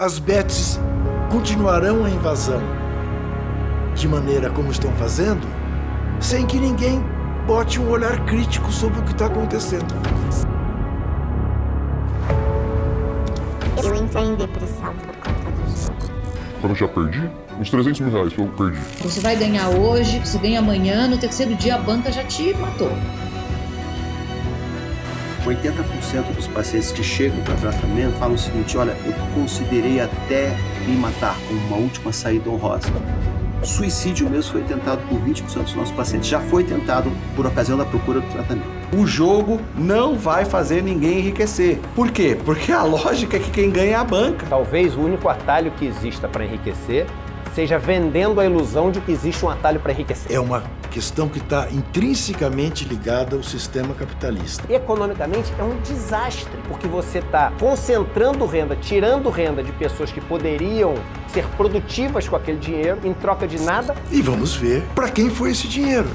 as bets continuarão a invasão de maneira como estão fazendo, sem que ninguém bote um olhar crítico sobre o que está acontecendo. Eu entrei em depressão por conta do jogo. Quando eu já perdi, uns 300 mil reais eu perdi. Você vai ganhar hoje, você ganha amanhã, no terceiro dia a banca já te matou. 80% dos pacientes que chegam para tratamento falam o seguinte: olha, eu considerei até me matar como uma última saída honrosa. Suicídio mesmo foi tentado por 20% dos nossos pacientes. Já foi tentado por ocasião da procura do tratamento. O jogo não vai fazer ninguém enriquecer. Por quê? Porque a lógica é que quem ganha é a banca. Talvez o único atalho que exista para enriquecer seja vendendo a ilusão de que existe um atalho para enriquecer. É uma questão que está intrinsecamente ligada ao sistema capitalista. Economicamente é um desastre, porque você está concentrando renda, tirando renda de pessoas que poderiam ser produtivas com aquele dinheiro em troca de nada. E vamos ver para quem foi esse dinheiro.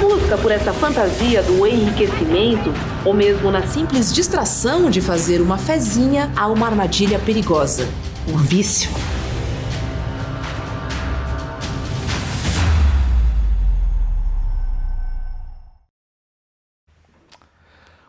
Busca por essa fantasia do enriquecimento, ou mesmo na simples distração de fazer uma fezinha, há uma armadilha perigosa: o vício.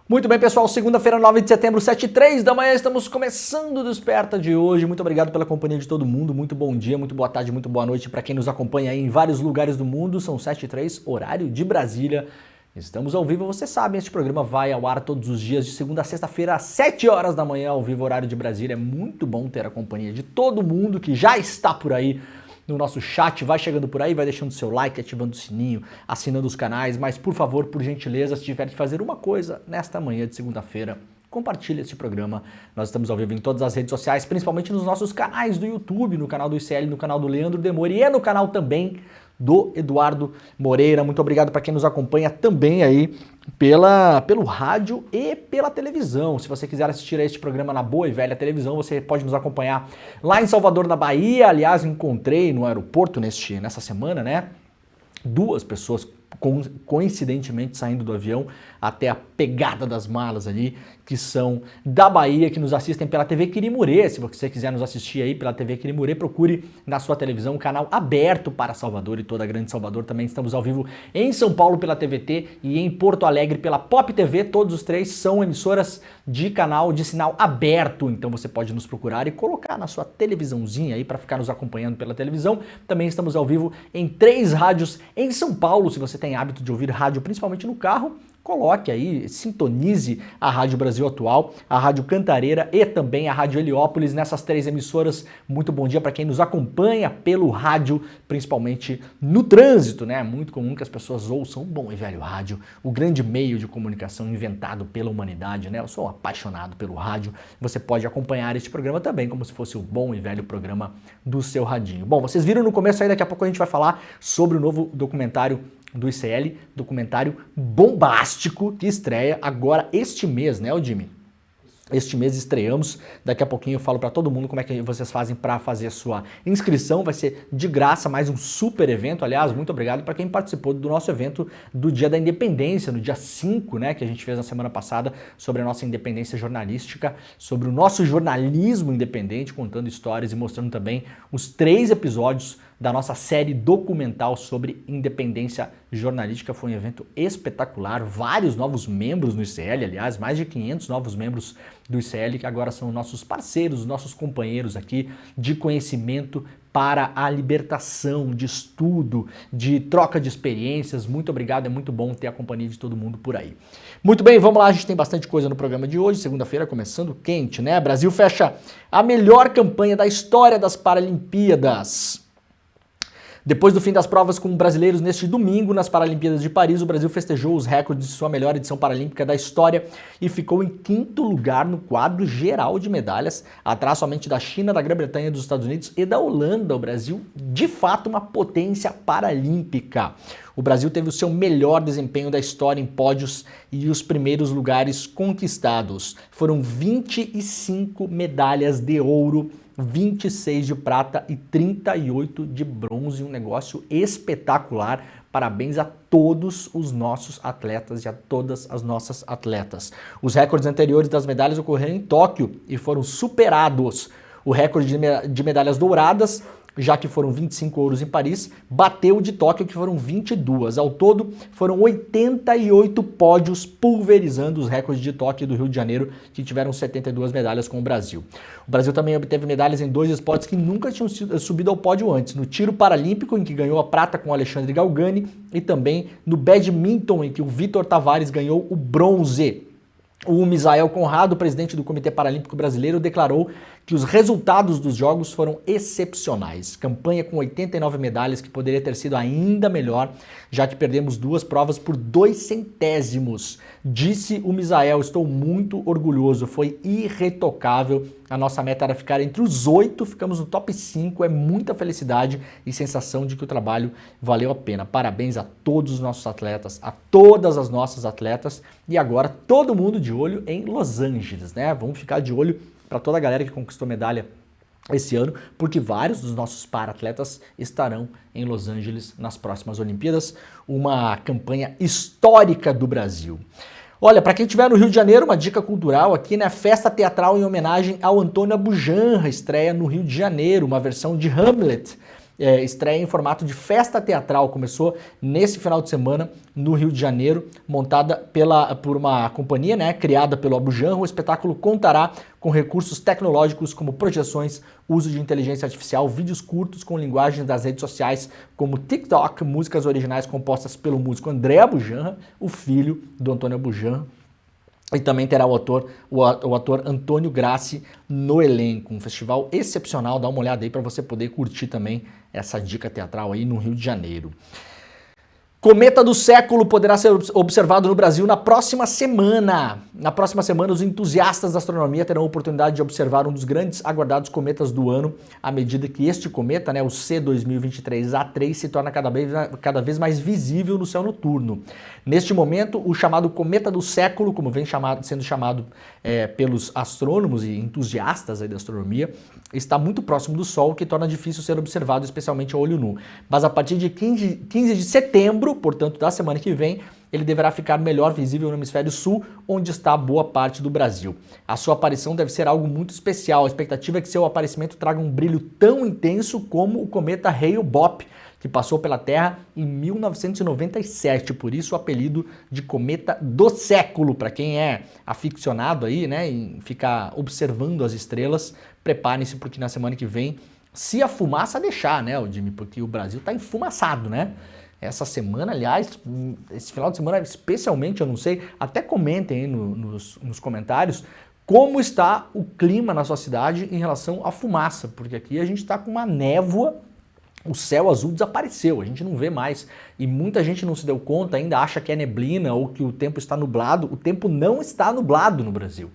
Muito bem, pessoal, segunda-feira, 9 de setembro, 7h03 da manhã, estamos começando o Desperta de hoje. Muito obrigado pela companhia de todo mundo, muito bom dia, muito boa tarde, muito boa noite para quem nos acompanha aí em vários lugares do mundo. São 7h03, horário de Brasília. Estamos ao vivo, vocês sabem, este programa vai ao ar todos os dias, de segunda a sexta-feira, às 7 horas da manhã, ao vivo, horário de Brasília. É muito bom ter a companhia de todo mundo que já está por aí no nosso chat. Vai chegando por aí, vai deixando seu like, ativando o sininho, assinando os canais, mas por favor, por gentileza, se tiver de fazer uma coisa nesta manhã de segunda-feira, compartilhe esse programa. Nós estamos ao vivo em todas as redes sociais, principalmente nos nossos canais do YouTube, no canal do ICL, no canal do Leandro Demore e no canal também do Eduardo Moreira. Muito obrigado para quem nos acompanha também aí pelo rádio e pela televisão. Se você quiser assistir a este programa na boa e velha televisão, você pode nos acompanhar lá em Salvador, na Bahia. Aliás, encontrei no aeroporto nessa semana, né, duas pessoas coincidentemente saindo do avião até a pegada das malas ali, que são da Bahia, que nos assistem pela TV Quirimurê. Se você quiser nos assistir aí pela TV Quirimurê, procure na sua televisão um canal aberto para Salvador e toda a grande Salvador. Também estamos ao vivo em São Paulo pela TVT e em Porto Alegre pela Pop TV. Todos os três são emissoras de canal de sinal aberto, então você pode nos procurar e colocar na sua televisãozinha aí para ficar nos acompanhando pela televisão. Também estamos ao vivo em 3 rádios em São Paulo. Se você tem hábito de ouvir rádio, principalmente no carro, coloque aí, sintonize a Rádio Brasil Atual, a Rádio Cantareira e também a Rádio Heliópolis. Nessas 3 emissoras, muito bom dia para quem nos acompanha pelo rádio, principalmente no trânsito, né? É muito comum que as pessoas ouçam o bom e velho rádio, o grande meio de comunicação inventado pela humanidade, né? Eu sou apaixonado pelo rádio. Você pode acompanhar este programa também como se fosse o bom e velho programa do seu radinho. Bom, vocês viram no começo aí, daqui a pouco a gente vai falar sobre o novo documentário do ICL, documentário bombástico que estreia agora este mês, né, Jimmy? Este mês estreamos, daqui a pouquinho eu falo para todo mundo como é que vocês fazem para fazer a sua inscrição, vai ser de graça, mais um super evento. Aliás, muito obrigado para quem participou do nosso evento do Dia da Independência, no dia 5, né, que a gente fez na semana passada, sobre a nossa independência jornalística, sobre o nosso jornalismo independente, contando histórias e mostrando também os 3 episódios da nossa série documental sobre independência jornalística. Foi um evento espetacular, vários novos membros no ICL, aliás, mais de 500 novos membros do ICL, que agora são nossos parceiros, nossos companheiros aqui de conhecimento para a libertação, de estudo, de troca de experiências. Muito obrigado, é muito bom ter a companhia de todo mundo por aí. Muito bem, vamos lá, a gente tem bastante coisa no programa de hoje, segunda-feira começando quente, né? Brasil fecha a melhor campanha da história das Paralimpíadas. Depois do fim das provas com brasileiros neste domingo nas Paralimpíadas de Paris, o Brasil festejou os recordes de sua melhor edição paralímpica da história e ficou em 5º lugar no quadro geral de medalhas, atrás somente da China, da Grã-Bretanha, dos Estados Unidos e da Holanda. O Brasil, de fato, uma potência paralímpica. O Brasil teve o seu melhor desempenho da história em pódios e os primeiros lugares conquistados. Foram 25 medalhas de ouro, 26 de prata e 38 de bronze, um negócio espetacular Parabéns a todos os nossos atletas e a todas as nossas atletas. Os recordes anteriores das medalhas ocorreram em Tóquio e foram superados. O recorde de medalhas douradas, já que foram 25 ouros em Paris, bateu o de Tóquio, que foram 22. Ao todo, foram 88 pódios pulverizando os recordes de Tóquio e do Rio de Janeiro, que tiveram 72 medalhas com o Brasil. O Brasil também obteve medalhas em 2 esportes que nunca tinham subido ao pódio antes. No tiro paralímpico, em que ganhou a prata com o Alexandre Galgani, e também no badminton, em que o Vitor Tavares ganhou o bronze. O Misael Conrado, presidente do Comitê Paralímpico Brasileiro, declarou que os resultados dos Jogos foram excepcionais. Campanha com 89 medalhas, que poderia ter sido ainda melhor, já que perdemos 2 provas por 2 centésimos. Disse o Misael, estou muito orgulhoso, foi irretocável. A nossa meta era ficar entre os 8, ficamos no top 5, é muita felicidade e sensação de que o trabalho valeu a pena. Parabéns a todos os nossos atletas, a todas as nossas atletas, e agora todo mundo de olho em Los Angeles, né? Vamos ficar de olho para toda a galera que conquistou medalha esse ano, porque vários dos nossos para-atletas estarão em Los Angeles nas próximas Olimpíadas, uma campanha histórica do Brasil. Olha, para quem estiver no Rio de Janeiro, uma dica cultural aqui, né? Festa teatral em homenagem ao Antônio Abujamra, estreia no Rio de Janeiro, uma versão de Hamlet, estreia em formato de festa teatral, começou nesse final de semana no Rio de Janeiro, montada por uma companhia, né, criada pelo Abujamra. O espetáculo contará com recursos tecnológicos como projeções, uso de inteligência artificial, vídeos curtos com linguagens das redes sociais como TikTok, músicas originais compostas pelo músico André Abujamra, o filho do Antônio Abujamra. E também terá o ator Antônio Grassi no elenco. Um festival excepcional, dá uma olhada aí para você poder curtir também essa dica teatral aí no Rio de Janeiro. Cometa do século poderá ser observado no Brasil na próxima semana. Na próxima semana, os entusiastas da astronomia terão a oportunidade de observar um dos grandes aguardados cometas do ano, à medida que este cometa, né, o C2023A3, se torna cada vez mais visível no céu noturno. Neste momento, o chamado cometa do século, como vem sendo chamado pelos astrônomos e entusiastas aí da astronomia, está muito próximo do Sol, o que torna difícil ser observado, especialmente a olho nu. Mas a partir de 15 de setembro, portanto da semana que vem, ele deverá ficar melhor visível no hemisfério sul, onde está boa parte do Brasil. A sua aparição deve ser algo muito especial. A expectativa é que seu aparecimento traga um brilho tão intenso como o cometa Hale-Bopp, que passou pela Terra em 1997, por isso o apelido de cometa do século. Para quem é aficionado aí, né, em ficar observando as estrelas, preparem-se porque na semana que vem, se a fumaça deixar, né, Jimmy, porque o Brasil está enfumaçado, né? Essa semana, aliás, esse final de semana especialmente, eu não sei, até comentem aí nos comentários como está o clima na sua cidade em relação à fumaça, porque aqui a gente está com uma névoa, o céu azul desapareceu, a gente não vê mais, e muita gente não se deu conta, ainda acha que é neblina ou que o tempo está nublado. O tempo não está nublado no Brasil.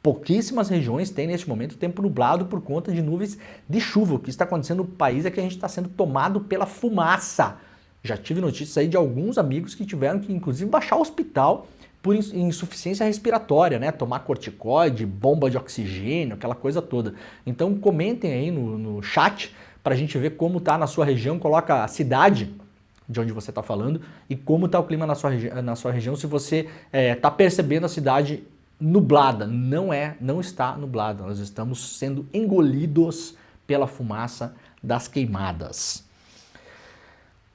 Pouquíssimas regiões têm neste momento o tempo nublado por conta de nuvens de chuva. O que está acontecendo no país é que a gente está sendo tomado pela fumaça. Já tive notícias aí de alguns amigos que tiveram que, inclusive, baixar o hospital por insuficiência respiratória, né? Tomar corticoide, bomba de oxigênio, aquela coisa toda. Então comentem aí no chat para a gente ver como está na sua região, coloca a cidade de onde você está falando e como está o clima na sua região, se você está percebendo a cidade nublada. Não está nublada, nós estamos sendo engolidos pela fumaça das queimadas.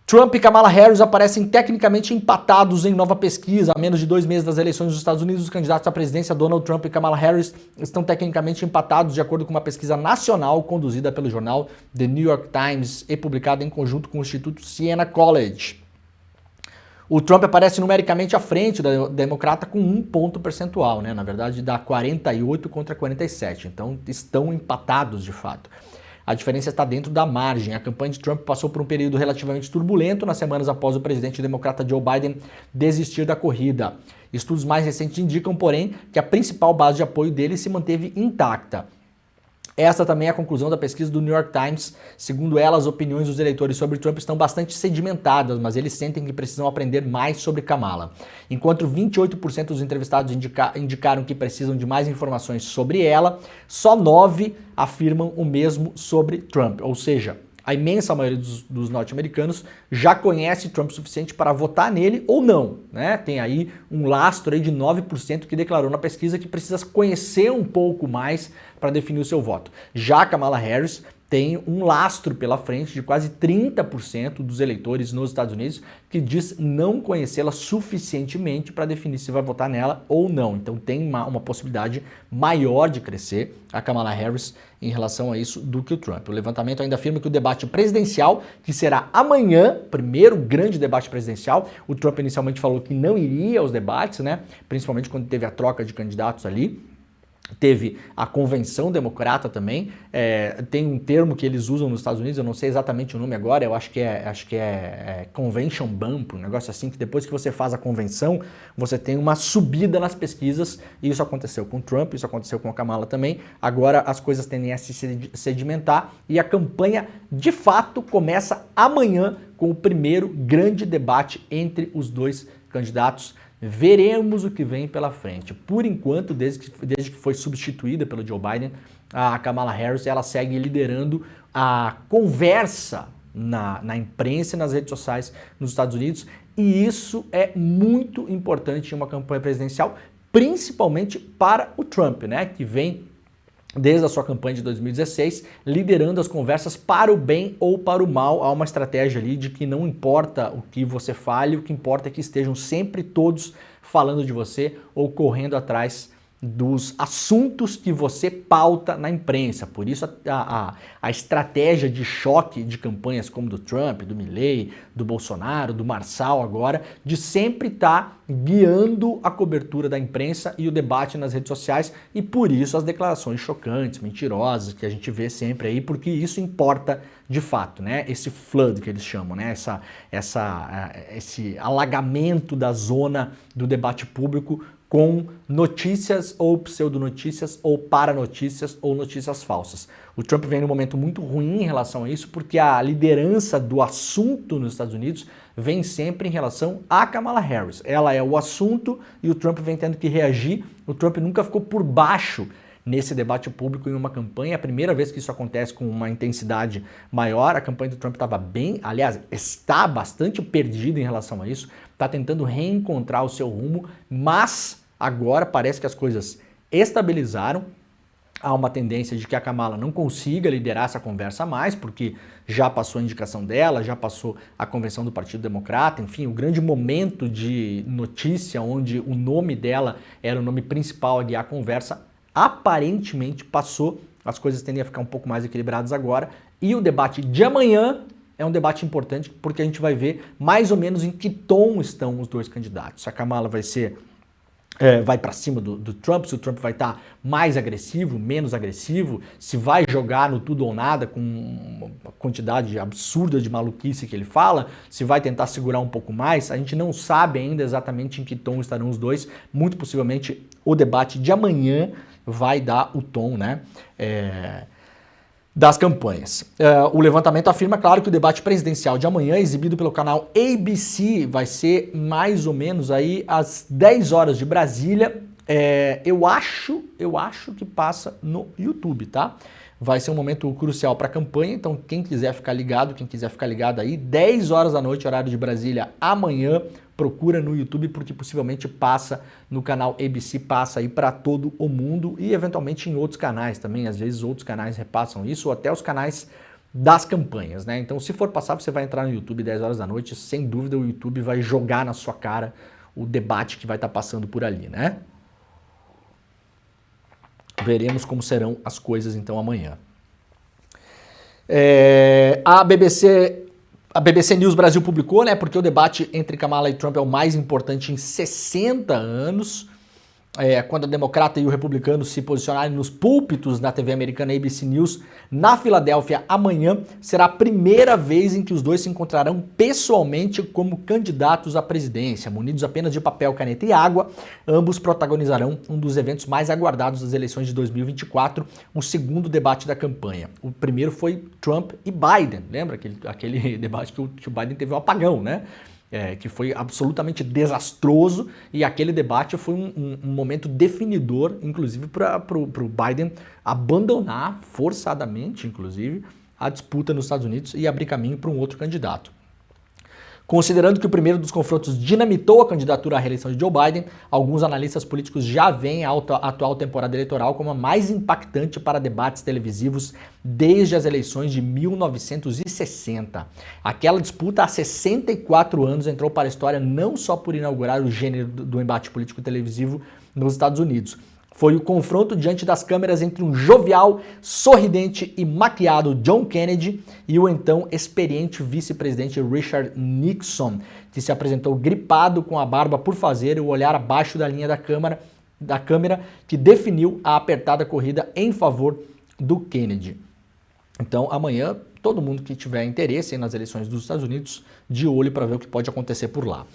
Trump e Kamala Harris aparecem tecnicamente empatados em nova pesquisa. A menos de 2 meses das eleições dos Estados Unidos, os candidatos à presidência Donald Trump e Kamala Harris estão tecnicamente empatados, de acordo com uma pesquisa nacional conduzida pelo jornal The New York Times e publicada em conjunto com o Instituto Siena College. O Trump aparece numericamente à frente da democrata com 1 ponto percentual, né? Na verdade dá 48 contra 47, então estão empatados de fato. A diferença está dentro da margem. A campanha de Trump passou por um período relativamente turbulento nas semanas após o presidente democrata Joe Biden desistir da corrida. Estudos mais recentes indicam, porém, que a principal base de apoio dele se manteve intacta. Essa também é a conclusão da pesquisa do New York Times. Segundo ela, as opiniões dos eleitores sobre Trump estão bastante sedimentadas, mas eles sentem que precisam aprender mais sobre Kamala. Enquanto 28% dos entrevistados indicaram que precisam de mais informações sobre ela, só 9% afirmam o mesmo sobre Trump. Ou seja, a imensa maioria dos norte-americanos já conhece Trump o suficiente para votar nele ou não, né? Tem aí um lastro aí de 9% que declarou na pesquisa que precisa conhecer um pouco mais para definir o seu voto. Já Kamala Harris tem um lastro pela frente de quase 30% dos eleitores nos Estados Unidos que diz não conhecê-la suficientemente para definir se vai votar nela ou não. Então tem uma possibilidade maior de crescer a Kamala Harris em relação a isso do que o Trump. O levantamento ainda afirma que o debate presidencial, que será amanhã, primeiro grande debate presidencial, o Trump inicialmente falou que não iria aos debates, né? Principalmente quando teve a troca de candidatos ali. Teve a convenção democrata também, tem um termo que eles usam nos Estados Unidos, eu não sei exatamente o nome agora, eu acho que é convention bump, um negócio assim, que depois que você faz a convenção, você tem uma subida nas pesquisas, e isso aconteceu com o Trump, isso aconteceu com a Kamala também, agora as coisas tendem a se sedimentar, e a campanha de fato começa amanhã com o primeiro grande debate entre os dois candidatos. Veremos o que vem pela frente. Por enquanto, desde que foi substituída pelo Joe Biden, a Kamala Harris ela segue liderando a conversa na imprensa e nas redes sociais nos Estados Unidos, e isso é muito importante em uma campanha presidencial, principalmente para o Trump, né, que vem desde a sua campanha de 2016, liderando as conversas para o bem ou para o mal. Há uma estratégia ali de que não importa o que você fale, o que importa é que estejam sempre todos falando de você ou correndo atrás dos assuntos que você pauta na imprensa. Por isso a estratégia de choque de campanhas como do Trump, do Milley, do Bolsonaro, do Marçal agora, de sempre estar guiando a cobertura da imprensa e o debate nas redes sociais, e por isso as declarações chocantes, mentirosas que a gente vê sempre aí, porque isso importa de fato, né? Esse flood que eles chamam, né? Esse alagamento da zona do debate público com notícias ou pseudonotícias ou paranotícias ou notícias falsas. O Trump vem num momento muito ruim em relação a isso, porque a liderança do assunto nos Estados Unidos vem sempre em relação a Kamala Harris. Ela é o assunto e o Trump vem tendo que reagir. O Trump nunca ficou por baixo nesse debate público em uma campanha. É a primeira vez que isso acontece com uma intensidade maior. A campanha do Trump estava bem, aliás, está bastante perdida em relação a isso, está tentando reencontrar o seu rumo, mas agora parece que as coisas estabilizaram. Há uma tendência de que a Kamala não consiga liderar essa conversa mais, porque já passou a indicação dela, já passou a convenção do Partido Democrata, enfim, o grande momento de notícia onde o nome dela era o nome principal a guiar a conversa, aparentemente passou, as coisas tendem a ficar um pouco mais equilibradas agora, e o debate de amanhã é um debate importante porque a gente vai ver mais ou menos em que tom estão os dois candidatos. Se a Kamala vai para cima do Trump, se o Trump vai estar mais agressivo, menos agressivo, se vai jogar no tudo ou nada com uma quantidade absurda de maluquice que ele fala, se vai tentar segurar um pouco mais, a gente não sabe ainda exatamente em que tom estarão os dois. Muito possivelmente o debate de amanhã vai dar o tom, né, das campanhas. O levantamento afirma, claro, que o debate presidencial de amanhã, exibido pelo canal ABC, vai ser mais ou menos aí às 10 horas de Brasília. Eu acho que passa no YouTube, tá? Vai ser um momento crucial para a campanha, então quem quiser ficar ligado aí, 10 horas da noite, horário de Brasília, amanhã, procura no YouTube, porque possivelmente passa no canal ABC, passa aí para todo o mundo e eventualmente em outros canais também, às vezes outros canais repassam isso, ou até os canais das campanhas, né? Então se for passar, você vai entrar no YouTube 10 horas da noite, sem dúvida o YouTube vai jogar na sua cara o debate que vai estar passando por ali, né? Veremos como serão as coisas então amanhã. A BBC News Brasil publicou, né, porque o debate entre Kamala e Trump é o mais importante em 60 anos. Quando a democrata e o republicano se posicionarem nos púlpitos na TV americana ABC News, na Filadélfia, amanhã, será a primeira vez em que os dois se encontrarão pessoalmente como candidatos à presidência. Munidos apenas de papel, caneta e água, ambos protagonizarão um dos eventos mais aguardados das eleições de 2024, o segundo debate da campanha. O primeiro foi Trump e Biden, lembra aquele debate que o Biden teve um apagão, né? Que foi absolutamente desastroso, e aquele debate foi um momento definidor, inclusive para o Biden abandonar forçadamente, inclusive, a disputa nos Estados Unidos e abrir caminho para um outro candidato. Considerando que o primeiro dos confrontos dinamitou a candidatura à reeleição de Joe Biden, alguns analistas políticos já veem a atual temporada eleitoral como a mais impactante para debates televisivos desde as eleições de 1960. Aquela disputa há 64 anos entrou para a história não só por inaugurar o gênero do embate político televisivo nos Estados Unidos. Foi o confronto diante das câmeras entre um jovial, sorridente e maquiado John Kennedy e o então experiente vice-presidente Richard Nixon, que se apresentou gripado com a barba por fazer e o olhar abaixo da linha da câmera, que definiu a apertada corrida em favor do Kennedy. Então, amanhã, todo mundo que tiver interesse nas eleições dos Estados Unidos, de olho para ver o que pode acontecer por lá.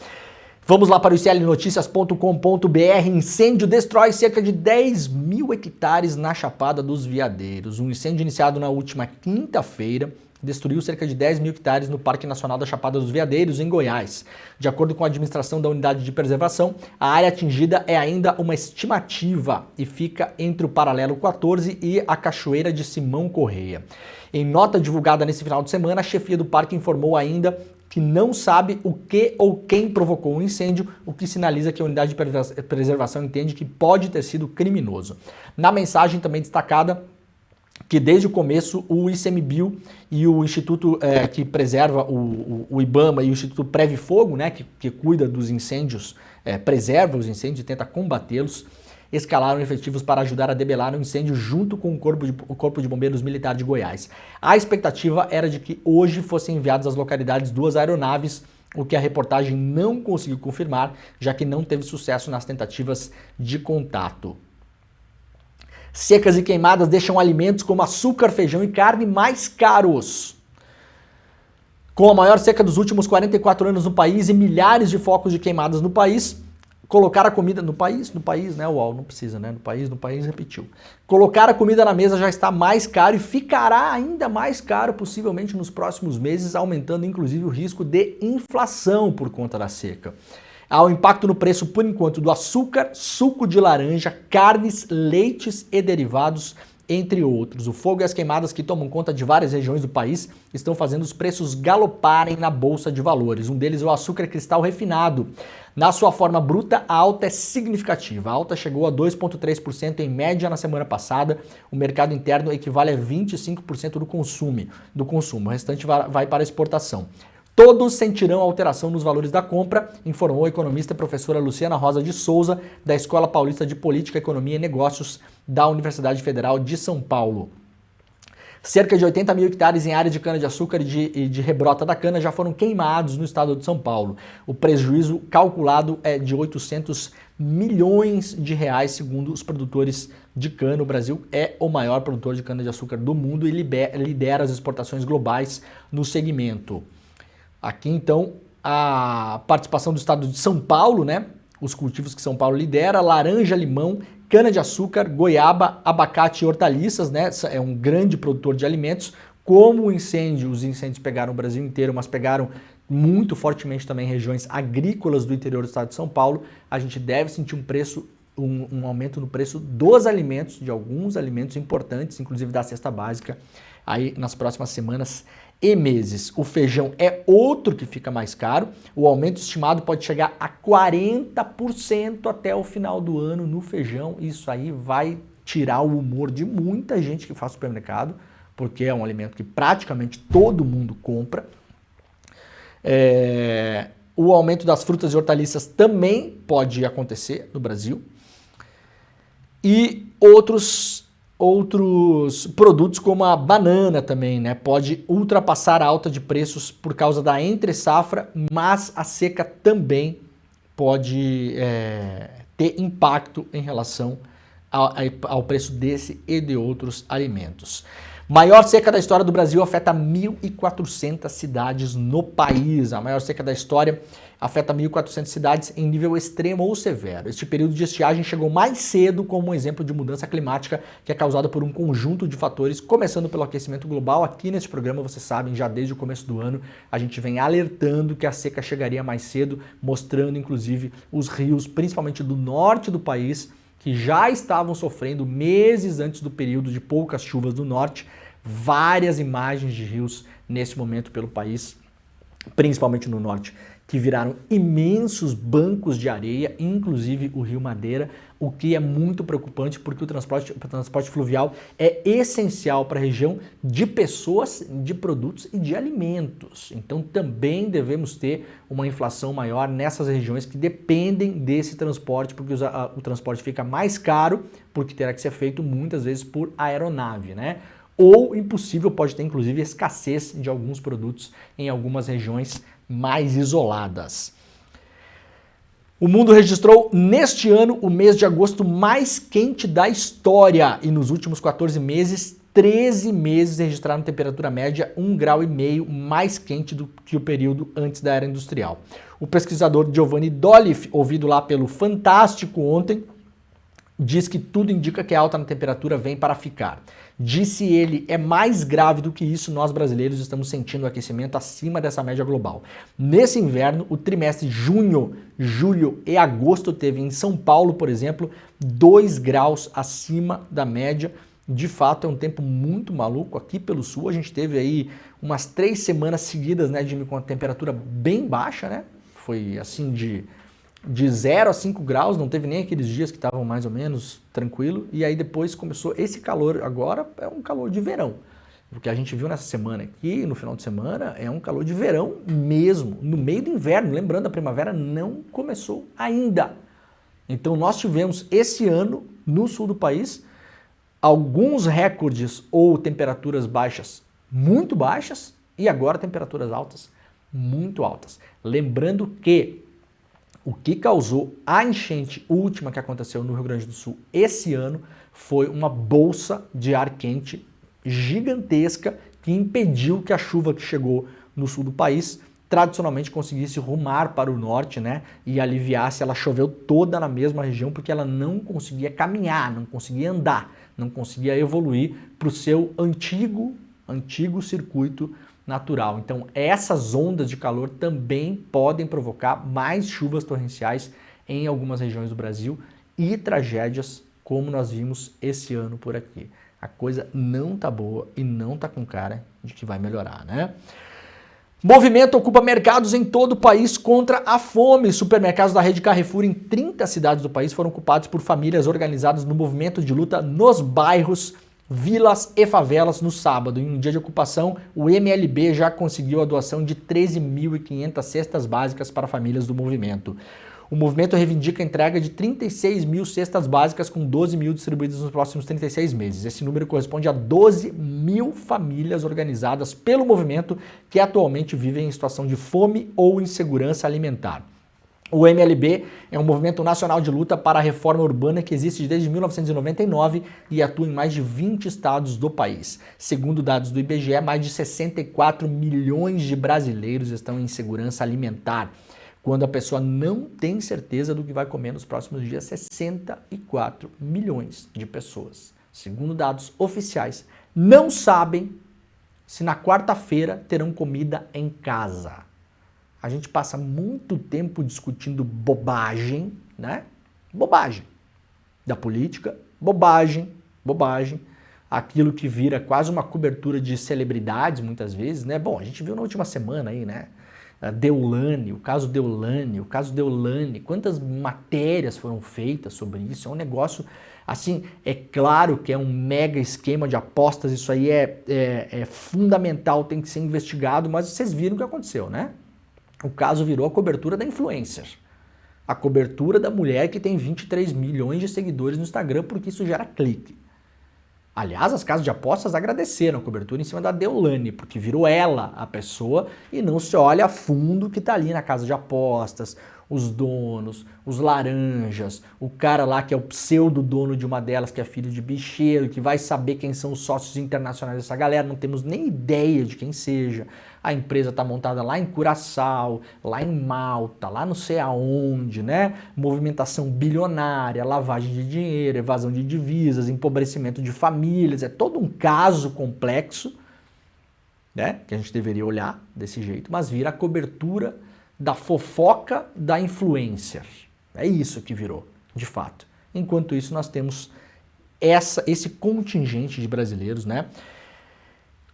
Vamos lá para o iclnoticias.com.br. Incêndio destrói cerca de 10 mil hectares na Chapada dos Veadeiros. Um incêndio iniciado na última quinta-feira destruiu cerca de 10 mil hectares no Parque Nacional da Chapada dos Veadeiros, em Goiás. De acordo com a administração da Unidade de Preservação, a área atingida é ainda uma estimativa e fica entre o Paralelo 14 e a Cachoeira de Simão Correia. Em nota divulgada nesse final de semana, a chefia do parque informou ainda que não sabe o que ou quem provocou o incêndio, o que sinaliza que a Unidade de Preservação entende que pode ter sido criminoso. Na mensagem também destacada que desde o começo o ICMBio e o Instituto que preserva o IBAMA e o Instituto Preve Fogo, né, que cuida dos incêndios, preserva os incêndios e tenta combatê-los, escalaram efetivos para ajudar a debelar o incêndio junto com o Corpo de Bombeiros Militar de Goiás. A expectativa era de que hoje fossem enviadas às localidades 2 aeronaves, o que a reportagem não conseguiu confirmar, já que não teve sucesso nas tentativas de contato. Secas e queimadas deixam alimentos como açúcar, feijão e carne mais caros. Com a maior seca dos últimos 44 anos no país e milhares de focos de queimadas no país, colocar a comida no país, né? Uau, não precisa, né? No país, repetiu. Colocar a comida na mesa já está mais caro e ficará ainda mais caro possivelmente nos próximos meses, aumentando inclusive o risco de inflação por conta da seca. Há um impacto no preço, por enquanto, do açúcar, suco de laranja, carnes, leites e derivados, entre outros. O fogo e as queimadas que tomam conta de várias regiões do país estão fazendo os preços galoparem na Bolsa de Valores. Um deles é o açúcar cristal refinado. Na sua forma bruta, a alta é significativa. A alta chegou a 2,3% em média na semana passada. O mercado interno equivale a 25% do consumo. O restante vai para a exportação. Todos sentirão alteração nos valores da compra, informou a economista professora Luciana Rosa de Souza, da Escola Paulista de Política, Economia e Negócios da Universidade Federal de São Paulo. Cerca de 80 mil hectares em área de cana-de-açúcar e de rebrota da cana já foram queimados no estado de São Paulo. O prejuízo calculado é de 800 milhões de reais, segundo os produtores de cana. O Brasil é o maior produtor de cana-de-açúcar do mundo e lidera as exportações globais no segmento. Aqui, então, a participação do estado de São Paulo, né? Os cultivos que São Paulo lidera: laranja, limão, cana-de-açúcar, goiaba, abacate e hortaliças, né? É um grande produtor de alimentos. Como os incêndios pegaram o Brasil inteiro, mas pegaram muito fortemente também regiões agrícolas do interior do estado de São Paulo, a gente deve sentir um aumento no preço dos alimentos, de alguns alimentos importantes, inclusive da cesta básica, aí nas próximas semanas e meses. O feijão é outro que fica mais caro. O aumento estimado pode chegar a 40% até o final do ano no feijão. Isso aí vai tirar o humor de muita gente que faz supermercado, porque é um alimento que praticamente todo mundo compra. O aumento das frutas e hortaliças também pode acontecer no Brasil. E outros produtos como a banana também, né? Pode ultrapassar a alta de preços por causa da entre-safra, mas a seca também pode ter impacto em relação ao preço desse e de outros alimentos. Maior seca da história do Brasil afeta 1.400 cidades no país. A maior seca da história afeta 1.400 cidades em nível extremo ou severo. Este período de estiagem chegou mais cedo como um exemplo de mudança climática que é causada por um conjunto de fatores, começando pelo aquecimento global. Aqui neste programa, vocês sabem, já desde o começo do ano, a gente vem alertando que a seca chegaria mais cedo, mostrando inclusive os rios, principalmente do norte do país, que já estavam sofrendo meses antes do período de poucas chuvas do norte, várias imagens de rios nesse momento pelo país, principalmente no norte, que viraram imensos bancos de areia, inclusive o Rio Madeira, o que é muito preocupante porque o transporte fluvial é essencial para a região de pessoas, de produtos e de alimentos. Então também devemos ter uma inflação maior nessas regiões que dependem desse transporte, porque o transporte fica mais caro, porque terá que ser feito muitas vezes por aeronave, né? Ou impossível, pode ter inclusive escassez de alguns produtos em algumas regiões mais isoladas. O mundo registrou neste ano o mês de agosto mais quente da história e nos últimos 14 meses, 13 meses registraram temperatura média 1,5 grau mais quente do que o período antes da era industrial. O pesquisador Giovanni Dollif, ouvido lá pelo Fantástico ontem, diz que tudo indica que a alta na temperatura vem para ficar. Disse ele, é mais grave do que isso, nós brasileiros estamos sentindo o aquecimento acima dessa média global. Nesse inverno, o trimestre junho, julho e agosto teve em São Paulo, por exemplo, 2 graus acima da média. De fato, é um tempo muito maluco. Aqui pelo sul, a gente teve aí umas 3 semanas seguidas, né, com a temperatura bem baixa, né? Foi assim de 0 a 5 graus, não teve nem aqueles dias que estavam mais ou menos tranquilo, e aí depois começou esse calor, agora é um calor de verão. O que a gente viu nessa semana aqui, no final de semana, é um calor de verão mesmo, no meio do inverno, lembrando, a primavera não começou ainda. Então nós tivemos esse ano, no sul do país, alguns recordes ou temperaturas baixas, muito baixas, e agora temperaturas altas, muito altas. Lembrando que o que causou a enchente última que aconteceu no Rio Grande do Sul esse ano foi uma bolsa de ar quente gigantesca que impediu que a chuva que chegou no sul do país tradicionalmente conseguisse rumar para o norte, né, e aliviasse. Ela choveu toda na mesma região porque ela não conseguia caminhar, não conseguia andar, não conseguia evoluir para o seu antigo circuito natural. Então essas ondas de calor também podem provocar mais chuvas torrenciais em algumas regiões do Brasil e tragédias como nós vimos esse ano por aqui. A coisa não tá boa e não tá com cara de que vai melhorar, né? Movimento ocupa mercados em todo o país contra a fome. Supermercados da rede Carrefour em 30 cidades do país foram ocupados por famílias organizadas no movimento de luta nos bairros, vilas e favelas no sábado. Em um dia de ocupação, o MLB já conseguiu a doação de 13.500 cestas básicas para famílias do movimento. O movimento reivindica a entrega de 36 mil cestas básicas, com 12 mil distribuídas nos próximos 36 meses. Esse número corresponde a 12 mil famílias organizadas pelo movimento que atualmente vivem em situação de fome ou insegurança alimentar. O MLB é um movimento nacional de luta para a reforma urbana que existe desde 1999 e atua em mais de 20 estados do país. Segundo dados do IBGE, mais de 64 milhões de brasileiros estão em insegurança alimentar. Quando a pessoa não tem certeza do que vai comer nos próximos dias, 64 milhões de pessoas, segundo dados oficiais, não sabem se na quarta-feira terão comida em casa. A gente passa muito tempo discutindo bobagem, né? Bobagem da política, bobagem. Aquilo que vira quase uma cobertura de celebridades, muitas vezes, né? Bom, a gente viu na última semana aí, né? Deolane, o caso Deolane, quantas matérias foram feitas sobre isso? É um negócio, assim, é claro que é um mega esquema de apostas, isso aí é fundamental, tem que ser investigado, mas vocês viram o que aconteceu, né? O caso virou a cobertura da influencer, a cobertura da mulher que tem 23 milhões de seguidores no Instagram, porque isso gera clique. Aliás, as casas de apostas agradeceram a cobertura em cima da Deolane, porque virou ela a pessoa e não se olha a fundo o que está ali na casa de apostas, os donos, os laranjas, o cara lá que é o pseudo dono de uma delas, que é filho de bicheiro, que vai saber quem são os sócios internacionais dessa galera, não temos nem ideia de quem seja. A empresa está montada lá em Curaçao, lá em Malta, lá não sei aonde, né? Movimentação bilionária, lavagem de dinheiro, evasão de divisas, empobrecimento de famílias, é todo um caso complexo, né? Que a gente deveria olhar desse jeito, mas vira a cobertura da fofoca da influencer. É isso que virou, de fato. Enquanto isso, nós temos esse contingente de brasileiros, né?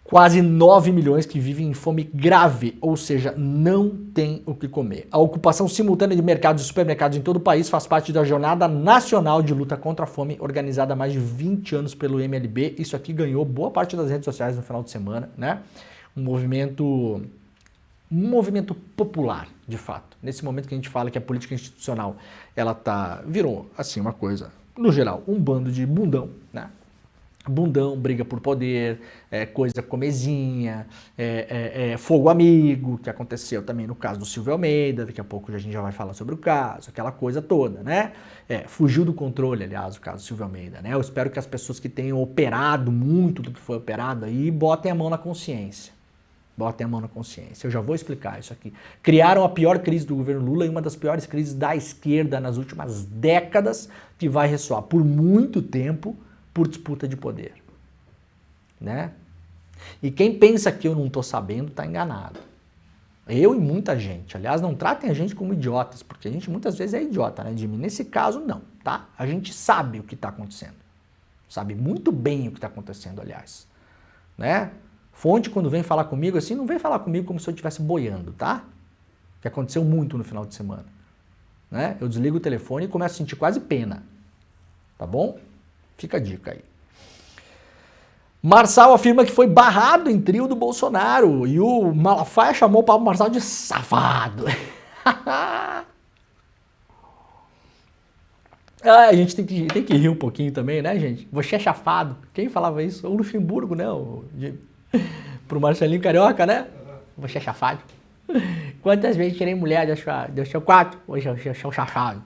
Quase 9 milhões que vivem em fome grave, ou seja, não tem o que comer. A ocupação simultânea de mercados e supermercados em todo o país faz parte da Jornada Nacional de Luta contra a Fome, organizada há mais de 20 anos pelo MLB. Isso aqui ganhou boa parte das redes sociais no final de semana, né? Um movimento popular, de fato. Nesse momento que a gente fala que a política institucional, ela virou, assim, uma coisa, no geral, um bando de bundão, né? Bundão, briga por poder, coisa comezinha, fogo amigo, que aconteceu também no caso do Silvio Almeida, daqui a pouco a gente já vai falar sobre o caso, aquela coisa toda, né? Fugiu do controle, aliás, o caso do Silvio Almeida, né? Eu espero que as pessoas que tenham operado muito do que foi operado aí, botem a mão na consciência. Botem a mão na consciência. Eu já vou explicar isso aqui. Criaram a pior crise do governo Lula e uma das piores crises da esquerda nas últimas décadas, que vai ressoar por muito tempo, por disputa de poder, né? E quem pensa que eu não estou sabendo está enganado. Eu e muita gente. Aliás, não tratem a gente como idiotas, porque a gente muitas vezes é idiota, né, Jimmy? Nesse caso, não, tá? A gente sabe o que está acontecendo. Sabe muito bem o que está acontecendo, aliás. Né? Fonte, quando vem falar comigo assim, não vem falar comigo como se eu estivesse boiando, tá? Que aconteceu muito no final de semana. Né? Eu desligo o telefone e começo a sentir quase pena. Tá bom? Fica a dica aí. Marçal afirma que foi barrado em trio do Bolsonaro e o Malafaia chamou o Pablo Marçal de safado. A gente tem que rir um pouquinho também, né, gente? Você é chafado. Quem falava isso? O Luxemburgo, né? Pro Marcelinho Carioca, né? Você é chafado. Quantas vezes tirei mulher do seu quarto? Hoje eu sou chafado.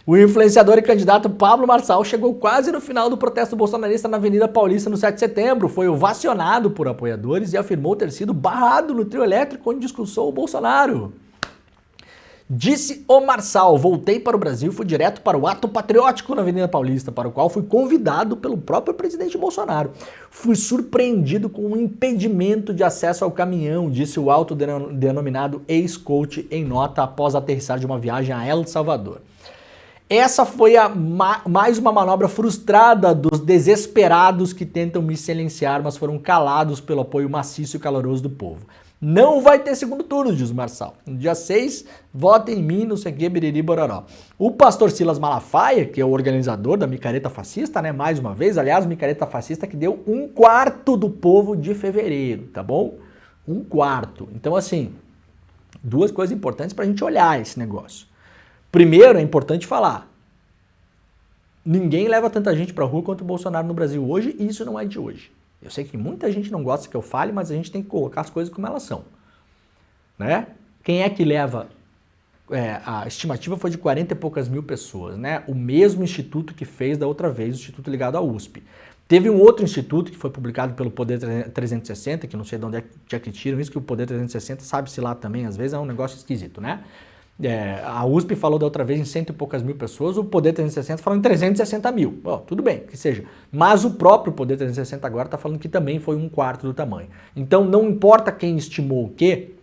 O influenciador e candidato Pablo Marçal chegou quase no final do protesto bolsonarista na Avenida Paulista no 7 de setembro. Foi ovacionado por apoiadores e afirmou ter sido barrado no trio elétrico onde discursou o Bolsonaro. Disse o Marçal: voltei para o Brasil e fui direto para o ato patriótico na Avenida Paulista, para o qual fui convidado pelo próprio presidente Bolsonaro. Fui surpreendido com um impedimento de acesso ao caminhão, disse o autodenominado ex-coach em nota após aterrissar de uma viagem a El Salvador. Essa foi mais uma manobra frustrada dos desesperados que tentam me silenciar, mas foram calados pelo apoio maciço e caloroso do povo. Não vai ter segundo turno, diz o Marçal. No dia 6, votem em mim, não sei o que, biriri, bororó. O pastor Silas Malafaia, que é o organizador da micareta fascista, né, mais uma vez, aliás, micareta fascista que deu 1/4 do povo de fevereiro, tá bom? 1/4. Então, assim, duas coisas importantes pra gente olhar esse negócio. Primeiro, é importante falar, ninguém leva tanta gente pra rua quanto o Bolsonaro no Brasil hoje, e isso não é de hoje. Eu sei que muita gente não gosta que eu fale, mas a gente tem que colocar as coisas como elas são. Né? Quem é que leva... a estimativa foi de 40 e poucas mil pessoas, né? O mesmo instituto que fez da outra vez, o instituto ligado à USP. Teve um outro instituto que foi publicado pelo Poder 360, que não sei de onde é que tiram isso, que o Poder 360 sabe-se lá também, às vezes é um negócio esquisito, né? A USP falou da outra vez em 100 e poucas mil pessoas, o Poder 360 falou em 360 mil. Tudo bem, que seja. Mas o próprio Poder 360 agora está falando que também foi 1/4 do tamanho. Então não importa quem estimou o quê,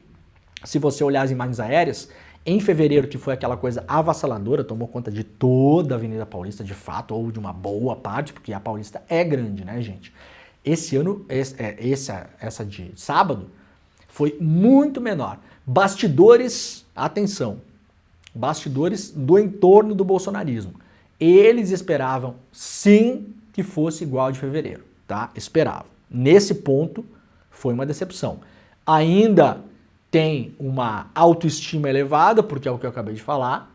se você olhar as imagens aéreas, em fevereiro, que foi aquela coisa avassaladora, tomou conta de toda a Avenida Paulista, de fato, ou de uma boa parte, porque a Paulista é grande, né, gente? Esse ano, essa de sábado, foi muito menor. Bastidores, atenção, bastidores do entorno do bolsonarismo. Eles esperavam, sim, que fosse igual ao de fevereiro, tá? Esperavam. Nesse ponto, foi uma decepção. Ainda tem uma autoestima elevada, porque é o que eu acabei de falar.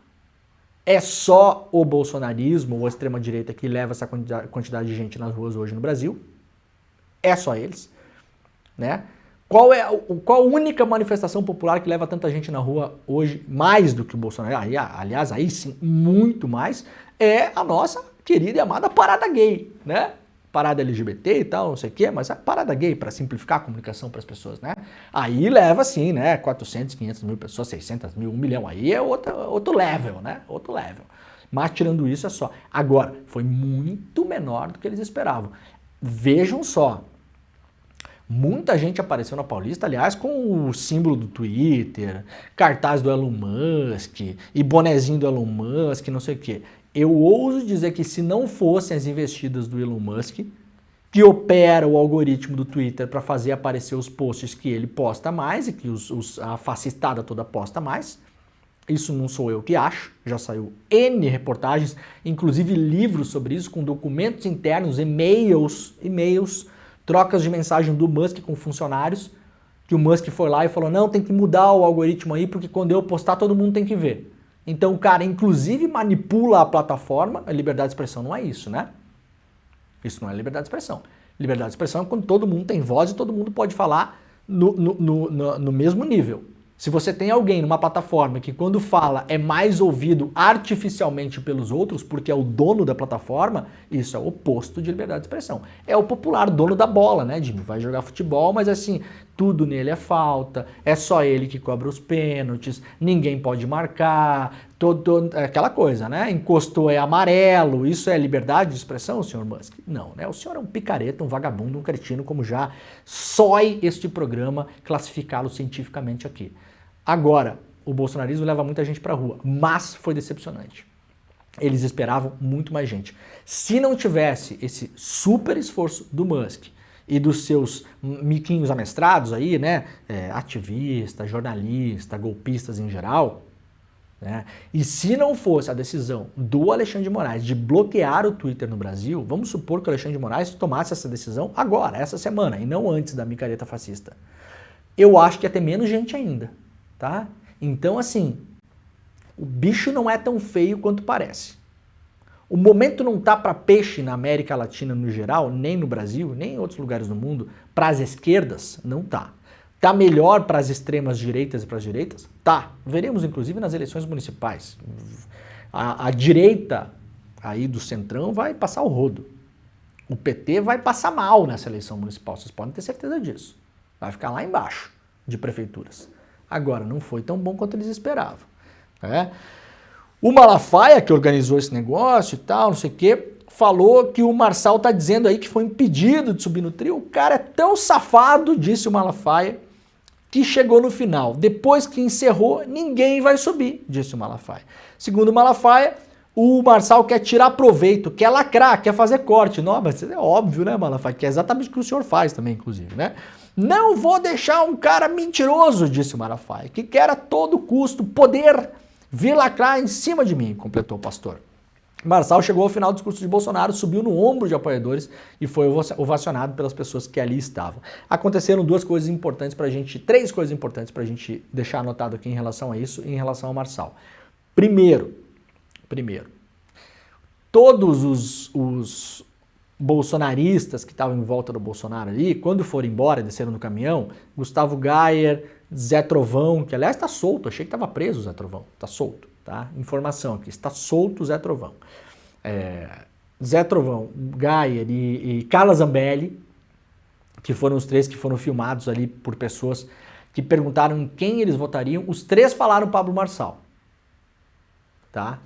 É só o bolsonarismo ou a extrema-direita que leva essa quantidade de gente nas ruas hoje no Brasil. É só eles, né? Qual a única manifestação popular que leva tanta gente na rua hoje, mais do que o Bolsonaro? Aliás, aí sim, muito mais, é a nossa querida e amada parada gay, né? Parada LGBT e tal, não sei o quê, mas a parada gay, para simplificar a comunicação para as pessoas, né? Aí leva, sim, né? 400, 500 mil pessoas, 600 mil, 1 milhão, aí é outro level, né? Outro level. Mas tirando isso é só. Agora, foi muito menor do que eles esperavam. Vejam só. Muita gente apareceu na Paulista, aliás, com o símbolo do Twitter, cartaz do Elon Musk e bonezinho do Elon Musk, não sei o quê. Eu ouso dizer que se não fossem as investidas do Elon Musk, que opera o algoritmo do Twitter para fazer aparecer os posts que ele posta mais e que a fascistada toda posta mais. Isso não sou eu que acho, já saiu N reportagens, inclusive livros sobre isso, com documentos internos, e-mails, trocas de mensagem do Musk com funcionários, que o Musk foi lá e falou, não, tem que mudar o algoritmo aí, porque quando eu postar todo mundo tem que ver. Então o cara, inclusive, manipula a plataforma. A liberdade de expressão não é isso, né? Isso não é liberdade de expressão. Liberdade de expressão é quando todo mundo tem voz e todo mundo pode falar no mesmo nível. Se você tem alguém numa plataforma que quando fala é mais ouvido artificialmente pelos outros, porque é o dono da plataforma, isso é o oposto de liberdade de expressão. É o popular dono da bola, né, Jimmy? Vai jogar futebol, mas assim, tudo nele é falta, é só ele que cobra os pênaltis, ninguém pode marcar, aquela coisa, né? Encostou é amarelo, isso é liberdade de expressão, senhor Musk? Não, né? O senhor é um picareta, um vagabundo, um cretino, como já sói este programa classificá-lo cientificamente aqui. Agora, o bolsonarismo leva muita gente pra rua, mas foi decepcionante. Eles esperavam muito mais gente. Se não tivesse esse super esforço do Musk e dos seus miquinhos amestrados aí, né, ativista, jornalista, golpistas em geral, né, e se não fosse a decisão do Alexandre de Moraes de bloquear o Twitter no Brasil, vamos supor que o Alexandre de Moraes tomasse essa decisão agora, essa semana, e não antes da micareta fascista, eu acho que ia ter menos gente ainda, tá? Então, assim, o bicho não é tão feio quanto parece. O momento não tá para peixe na América Latina no geral, nem no Brasil, nem em outros lugares do mundo, para as esquerdas, não tá. Tá melhor para as extremas direitas e para as direitas? Tá. Veremos inclusive nas eleições municipais. A direita aí do centrão vai passar o rodo. O PT vai passar mal nessa eleição municipal, vocês podem ter certeza disso. Vai ficar lá embaixo de prefeituras. Agora, não foi tão bom quanto eles esperavam. O Malafaia, que organizou esse negócio e tal, não sei o quê, falou que o Marçal tá dizendo aí que foi impedido de subir no trio. O cara é tão safado, disse o Malafaia, que chegou no final. Depois que encerrou, ninguém vai subir, disse o Malafaia. Segundo o Malafaia, o Marçal quer tirar proveito, quer lacrar, quer fazer corte. Não, mas é óbvio, né, Malafaia? Que é exatamente o que o senhor faz também, inclusive, né? Não vou deixar um cara mentiroso, disse o Malafaia, que quer a todo custo poder vir lacrar em cima de mim, completou o pastor. Marçal chegou ao final do discurso de Bolsonaro, subiu no ombro de apoiadores e foi ovacionado pelas pessoas que ali estavam. Aconteceram três coisas importantes pra gente deixar anotado aqui em relação a isso e em relação ao Marçal. Primeiro, todos os bolsonaristas que estavam em volta do Bolsonaro ali, quando foram embora, desceram no caminhão, Gustavo Gayer, Zé Trovão, que aliás está solto, achei que estava preso o Zé Trovão, está solto, tá? Informação aqui, está solto o Zé Trovão. Zé Trovão, Gayer e Carla Zambelli, que foram os três que foram filmados ali por pessoas que perguntaram em quem eles votariam, os três falaram Pablo Marçal, tá?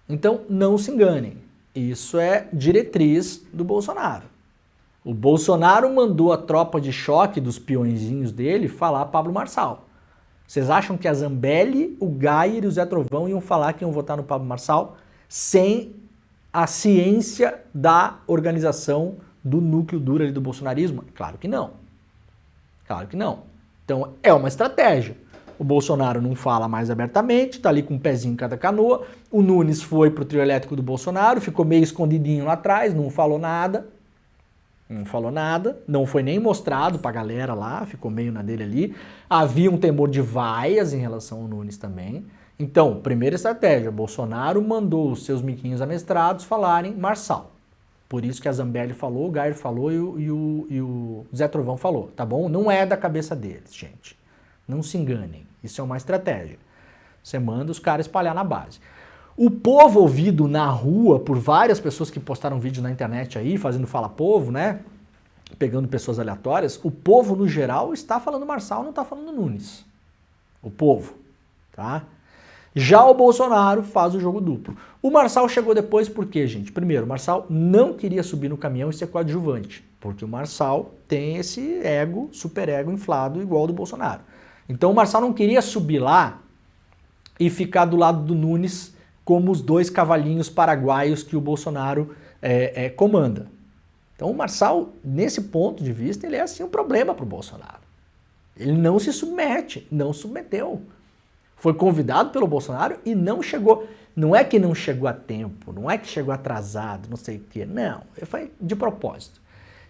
Então não se enganem. Isso é diretriz do Bolsonaro. O Bolsonaro mandou a tropa de choque dos peõezinhos dele falar Pablo Marçal. Vocês acham que a Zambelli, o Gayer e o Zé Trovão iam falar que iam votar no Pablo Marçal sem a ciência da organização do núcleo duro ali do bolsonarismo? Claro que não. Claro que não. Então é uma estratégia. O Bolsonaro não fala mais abertamente, tá ali com um pezinho em cada canoa. O Nunes foi pro trio elétrico do Bolsonaro, ficou meio escondidinho lá atrás, não falou nada. Não foi nem mostrado pra galera lá, ficou meio na dele ali. Havia um temor de vaias em relação ao Nunes também. Então, primeira estratégia, Bolsonaro mandou os seus miquinhos amestrados falarem Marçal. Por isso que a Zambelli falou, o Gayer falou e o Zé Trovão falou, tá bom? Não é da cabeça deles, gente. Não se enganem. Isso é uma estratégia. Você manda os caras espalhar na base. O povo ouvido na rua por várias pessoas que postaram vídeo na internet aí, fazendo fala povo, né? Pegando pessoas aleatórias. O povo, no geral, está falando Marçal, não está falando Nunes. O povo, tá? Já o Bolsonaro faz o jogo duplo. O Marçal chegou depois por quê, gente? Primeiro, o Marçal não queria subir no caminhão e ser coadjuvante. Porque o Marçal tem esse ego, super ego inflado igual ao do Bolsonaro. Então o Marçal não queria subir lá e ficar do lado do Nunes como os dois cavalinhos paraguaios que o Bolsonaro comanda. Então o Marçal, nesse ponto de vista, ele é assim um problema para o Bolsonaro. Ele não se submete, não submeteu. Foi convidado pelo Bolsonaro e não chegou. Não é que não chegou a tempo, não é que chegou atrasado, não sei o quê. Não, foi de propósito.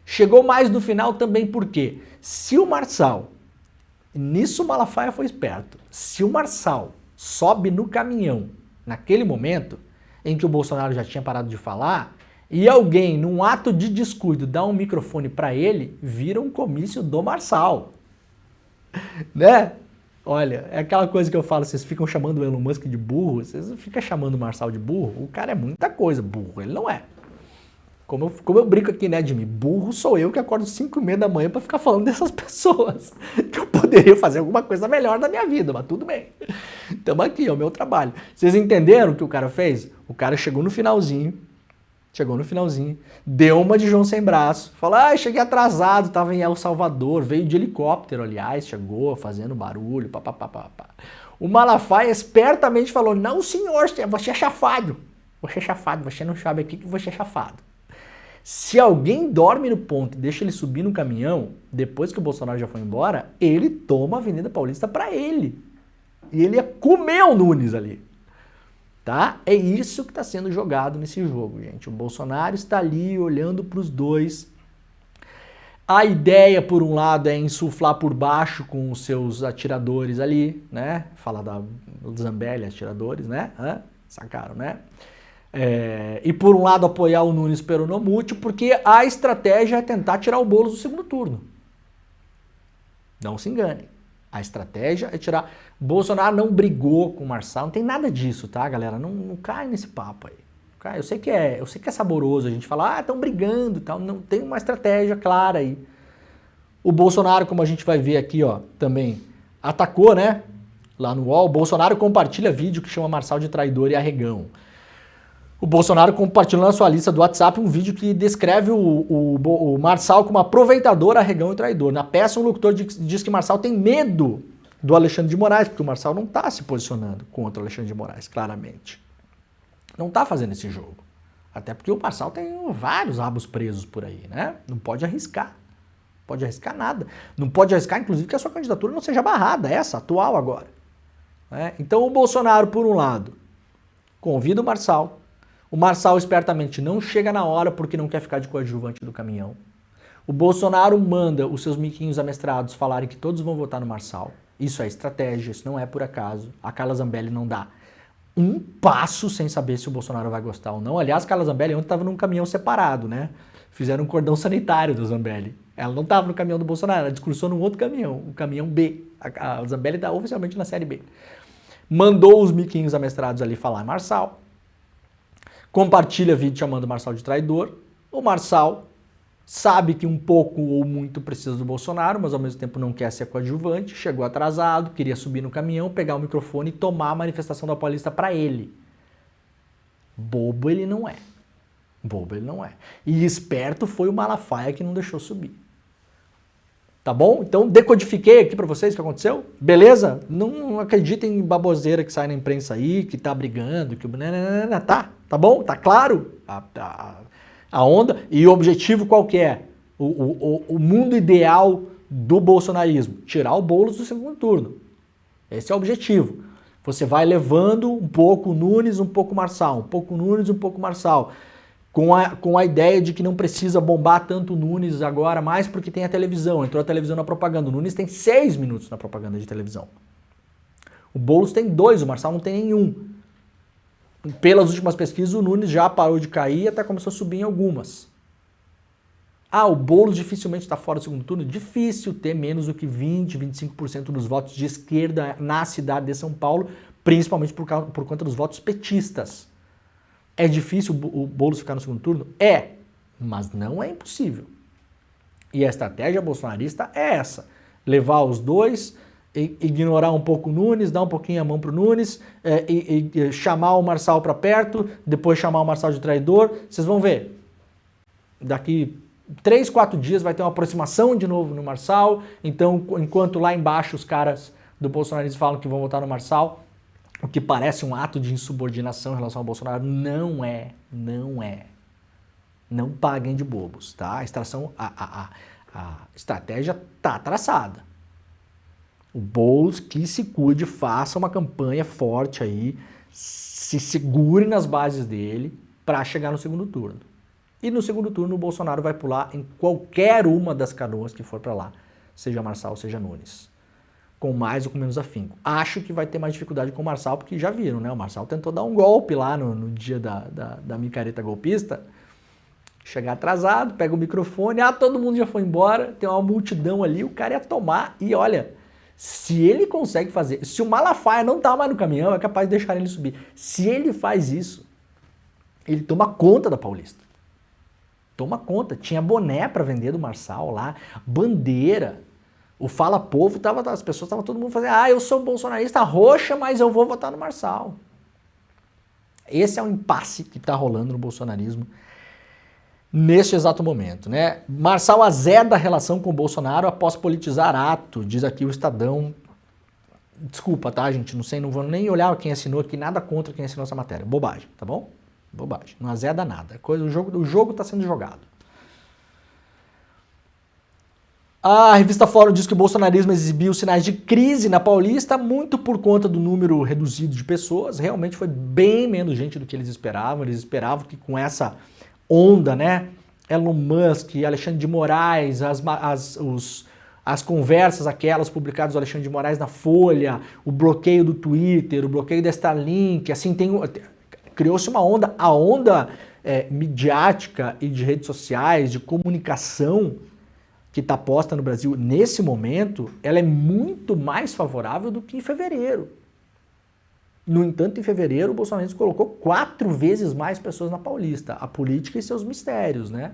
Chegou mais no final também porque se o Marçal, nisso o Malafaia foi esperto, se o Marçal sobe no caminhão naquele momento em que o Bolsonaro já tinha parado de falar e alguém, num ato de descuido, dá um microfone para ele, vira um comício do Marçal. Né? Olha, é aquela coisa que eu falo, vocês ficam chamando o Elon Musk de burro, vocês ficam chamando o Marçal de burro, o cara é muita coisa, burro, ele não é. Como eu brinco aqui, né, Jimmy? Burro sou eu que acordo 5h30 da manhã pra ficar falando dessas pessoas. Que eu poderia fazer alguma coisa melhor na minha vida, mas tudo bem. Tamo aqui, é o meu trabalho. Vocês entenderam o que o cara fez? O cara chegou no finalzinho, deu uma de João sem braço, falou, cheguei atrasado, tava em El Salvador, veio de helicóptero, aliás, chegou fazendo barulho, papapá. O Malafaia espertamente falou, não senhor, você é chafado, você não sabe aqui que você é chafado. Se alguém dorme no ponto e deixa ele subir no caminhão, depois que o Bolsonaro já foi embora, ele toma a Avenida Paulista pra ele. E ele ia comer o Nunes ali. Tá? É isso que está sendo jogado nesse jogo, gente. O Bolsonaro está ali olhando para os dois. A ideia, por um lado, é insuflar por baixo com os seus atiradores ali, né? Fala da Zambelli, atiradores, né? Sacaram, né? E por um lado apoiar o Nunes peronomútil, porque a estratégia é tentar tirar o Boulos do segundo turno. Não se engane. A estratégia é tirar... Bolsonaro não brigou com o Marçal, não tem nada disso, tá, galera? Não cai nesse papo aí. Eu sei que é saboroso a gente falar, estão brigando e tal. Não tem uma estratégia clara aí. O Bolsonaro, como a gente vai ver aqui, ó, também atacou, né? Lá no UOL, o Bolsonaro compartilha vídeo que chama Marçal de traidor e arregão. O Bolsonaro compartilhou na sua lista do WhatsApp um vídeo que descreve o Marçal como aproveitador, arregão e traidor. Na peça, um locutor diz que Marçal tem medo do Alexandre de Moraes, porque o Marçal não está se posicionando contra o Alexandre de Moraes, claramente. Não está fazendo esse jogo. Até porque o Marçal tem vários rabos presos por aí, né? Não pode arriscar. Não pode arriscar nada. Não pode arriscar, inclusive, que a sua candidatura não seja barrada, essa, atual agora. Né? Então o Bolsonaro, por um lado, convida o Marçal. O Marçal espertamente não chega na hora porque não quer ficar de coadjuvante do caminhão. O Bolsonaro manda os seus miquinhos amestrados falarem que todos vão votar no Marçal. Isso é estratégia, isso não é por acaso. A Carla Zambelli não dá um passo sem saber se o Bolsonaro vai gostar ou não. Aliás, a Carla Zambelli ontem estava num caminhão separado, né? Fizeram um cordão sanitário da Zambelli. Ela não estava no caminhão do Bolsonaro, ela discursou num outro caminhão, o caminhão B. A Zambelli está oficialmente na série B. Mandou os miquinhos amestrados ali falar Marçal. Compartilha vídeo chamando o Marçal de traidor. O Marçal sabe que um pouco ou muito precisa do Bolsonaro, mas ao mesmo tempo não quer ser coadjuvante, chegou atrasado, queria subir no caminhão, pegar o microfone e tomar a manifestação da Paulista para ele. Bobo ele não é. Bobo ele não é. E esperto foi o Malafaia que não deixou subir. Tá bom? Então decodifiquei aqui para vocês o que aconteceu. Beleza? Não acreditem em baboseira que sai na imprensa aí, que tá brigando, que... Tá bom? Tá claro? A onda e o objetivo qual que é? O mundo ideal do bolsonarismo. Tirar o Boulos do segundo turno. Esse é o objetivo. Você vai levando um pouco Nunes, um pouco Marçal, um pouco Nunes, um pouco Marçal. Com a ideia de que não precisa bombar tanto o Nunes agora, mais porque tem a televisão. Entrou a televisão na propaganda. O Nunes tem 6 minutos na propaganda de televisão. O Boulos tem 2, o Marçal não tem nenhum. Pelas últimas pesquisas, o Nunes já parou de cair e até começou a subir em algumas. O Boulos dificilmente está fora do segundo turno. Difícil ter menos do que 20, 25% dos votos de esquerda na cidade de São Paulo, principalmente por conta dos votos petistas. É difícil o Boulos ficar no segundo turno? É, mas não é impossível. E a estratégia bolsonarista é essa. Levar os dois, ignorar um pouco o Nunes, dar um pouquinho a mão pro Nunes, e chamar o Marçal para perto, depois chamar o Marçal de traidor. Vocês vão ver. Daqui 3, 4 dias vai ter uma aproximação de novo no Marçal. Então, enquanto lá embaixo os caras do bolsonarismo falam que vão votar no Marçal, o que parece um ato de insubordinação em relação ao Bolsonaro, não é. Não paguem de bobos, tá? A estratégia tá traçada. O Boulos que se cuide, faça uma campanha forte aí, se segure nas bases dele para chegar no segundo turno. E no segundo turno o Bolsonaro vai pular em qualquer uma das canoas que for para lá, seja Marçal, seja Nunes. Com mais ou com menos afinco. Acho que vai ter mais dificuldade com o Marçal, porque já viram, né? O Marçal tentou dar um golpe lá no dia da micareta golpista. Chegar atrasado, pega o microfone, todo mundo já foi embora, tem uma multidão ali, o cara ia tomar e olha, se ele consegue fazer, se o Malafaia não tá mais no caminhão, é capaz de deixar ele subir. Se ele faz isso, ele toma conta da Paulista. Toma conta. Tinha boné para vender do Marçal lá, bandeira. O Fala Povo, as pessoas estavam todo mundo fazendo, eu sou bolsonarista roxa, mas eu vou votar no Marçal. Esse é o impasse que está rolando no bolsonarismo neste exato momento, né? Marçal azeda a relação com o Bolsonaro após politizar ato, diz aqui o Estadão. Desculpa, tá, gente? Não sei, não vou nem olhar quem assinou aqui, nada contra quem assinou essa matéria. Bobagem, tá bom? Bobagem. Não azeda nada. O jogo tá sendo jogado. A revista Fórum diz que o bolsonarismo exibiu sinais de crise na Paulista, muito por conta do número reduzido de pessoas. Realmente foi bem menos gente do que eles esperavam. Eles esperavam que com essa onda, né? Elon Musk, Alexandre de Moraes, as conversas aquelas publicadas do Alexandre de Moraes na Folha, o bloqueio do Twitter, o bloqueio da Starlink, assim, criou-se uma onda. A onda midiática e de redes sociais, de comunicação que está posta no Brasil nesse momento, ela é muito mais favorável do que em fevereiro. No entanto, em fevereiro, o Bolsonaro colocou 4 vezes mais pessoas na Paulista. A política e seus mistérios, né?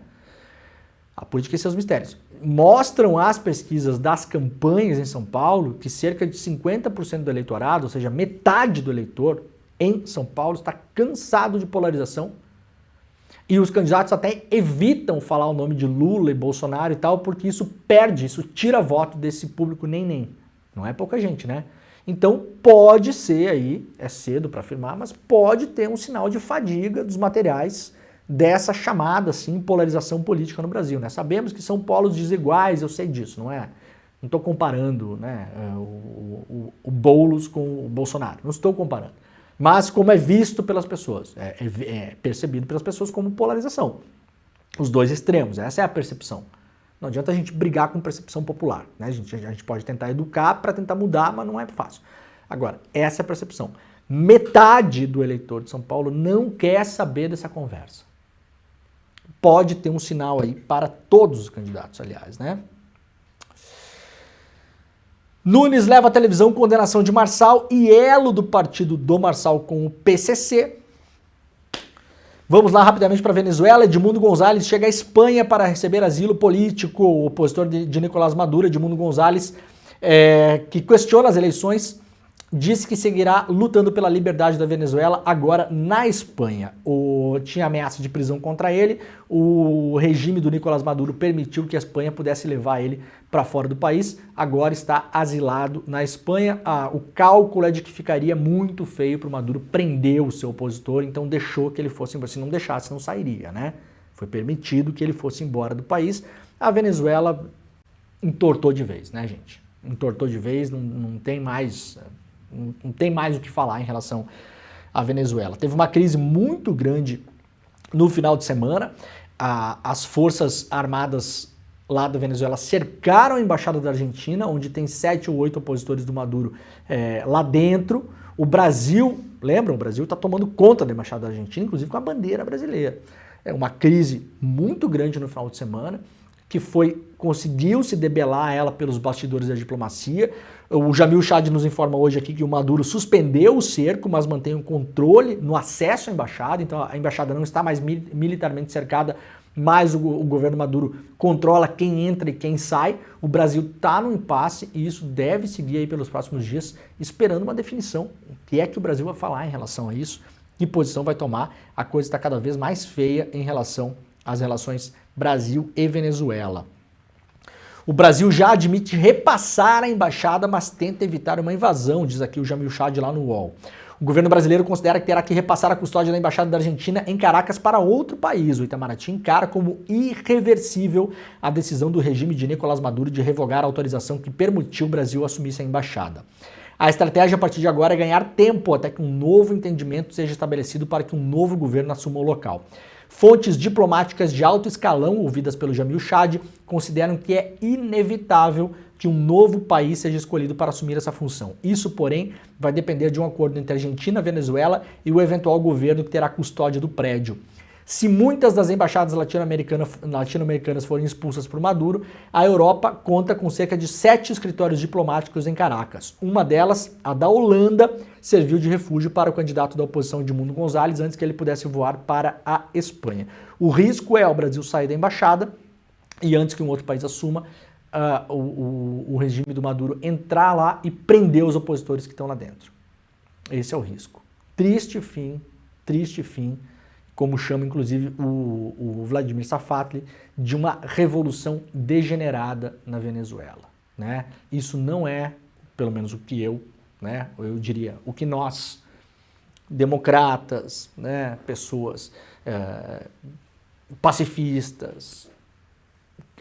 A política e seus mistérios. Mostram as pesquisas das campanhas em São Paulo que cerca de 50% do eleitorado, ou seja, metade do eleitor em São Paulo, está cansado de polarização. E os candidatos até evitam falar o nome de Lula e Bolsonaro e tal, porque isso tira voto desse público nem. Não é pouca gente, né? Então pode ser aí, é cedo para afirmar, mas pode ter um sinal de fadiga dos materiais dessa chamada, assim, polarização política no Brasil, né? Sabemos que são polos desiguais, eu sei disso, não é? Não estou comparando, né, o Boulos com o Bolsonaro, não estou comparando. Mas como é visto pelas pessoas, é percebido pelas pessoas como polarização. Os dois extremos, essa é a percepção. Não adianta a gente brigar com percepção popular, né? A gente pode tentar educar para tentar mudar, mas não é fácil. Agora, essa é a percepção. Metade do eleitor de São Paulo não quer saber dessa conversa. Pode ter um sinal aí para todos os candidatos, aliás, né? Nunes leva à televisão condenação de Marçal e elo do partido do Marçal com o PCC. Vamos lá rapidamente para a Venezuela. Edmundo Gonzalez chega à Espanha para receber asilo político. O opositor de Nicolás Maduro, Edmundo Gonzalez, que questiona as eleições, disse que seguirá lutando pela liberdade da Venezuela agora na Espanha. Tinha ameaça de prisão contra ele, o regime do Nicolás Maduro permitiu que a Espanha pudesse levar ele para fora do país, agora está asilado na Espanha. O cálculo é de que ficaria muito feio para o Maduro prender o seu opositor, então deixou que ele fosse embora. Se não deixasse, não sairia, né? Foi permitido que ele fosse embora do país. A Venezuela entortou de vez, né, gente? Entortou de vez, não tem mais o que falar em relação à Venezuela. Teve uma crise muito grande no final de semana. As forças armadas lá da Venezuela cercaram a embaixada da Argentina, onde tem 7 ou 8 opositores do Maduro lá dentro. O Brasil, lembram? O Brasil está tomando conta da embaixada da Argentina, inclusive com a bandeira brasileira. É uma crise muito grande no final de semana, que conseguiu se debelar ela pelos bastidores da diplomacia. O Jamil Chad nos informa hoje aqui que o Maduro suspendeu o cerco, mas mantém um controle no acesso à embaixada, então a embaixada não está mais militarmente cercada, mas o governo Maduro controla quem entra e quem sai. O Brasil está no impasse e isso deve seguir aí pelos próximos dias, esperando uma definição. O que é que o Brasil vai falar em relação a isso? Que posição vai tomar? A coisa está cada vez mais feia em relação às relações Brasil e Venezuela. O Brasil já admite repassar a embaixada, mas tenta evitar uma invasão, diz aqui o Jamil Chad lá no UOL. O governo brasileiro considera que terá que repassar a custódia da Embaixada da Argentina em Caracas para outro país. O Itamaraty encara como irreversível a decisão do regime de Nicolás Maduro de revogar a autorização que permitiu o Brasil assumir essa embaixada. A estratégia a partir de agora é ganhar tempo até que um novo entendimento seja estabelecido para que um novo governo assuma o local. Fontes diplomáticas de alto escalão, ouvidas pelo Jamil Chad, consideram que é inevitável que um novo país seja escolhido para assumir essa função. Isso, porém, vai depender de um acordo entre a Argentina, a Venezuela e o eventual governo que terá custódia do prédio. Se muitas das embaixadas latino-americanas forem expulsas por Maduro, a Europa conta com cerca de 7 escritórios diplomáticos em Caracas. Uma delas, a da Holanda, serviu de refúgio para o candidato da oposição Edmundo Gonzalez antes que ele pudesse voar para a Espanha. O risco é o Brasil sair da embaixada e antes que um outro país assuma, o regime do Maduro entrar lá e prender os opositores que estão lá dentro. Esse é o risco. Triste fim, como chama inclusive o Vladimir Safatli, de uma revolução degenerada na Venezuela, né? Isso não é, pelo menos o que eu diria, o que nós, democratas, né, pessoas pacifistas,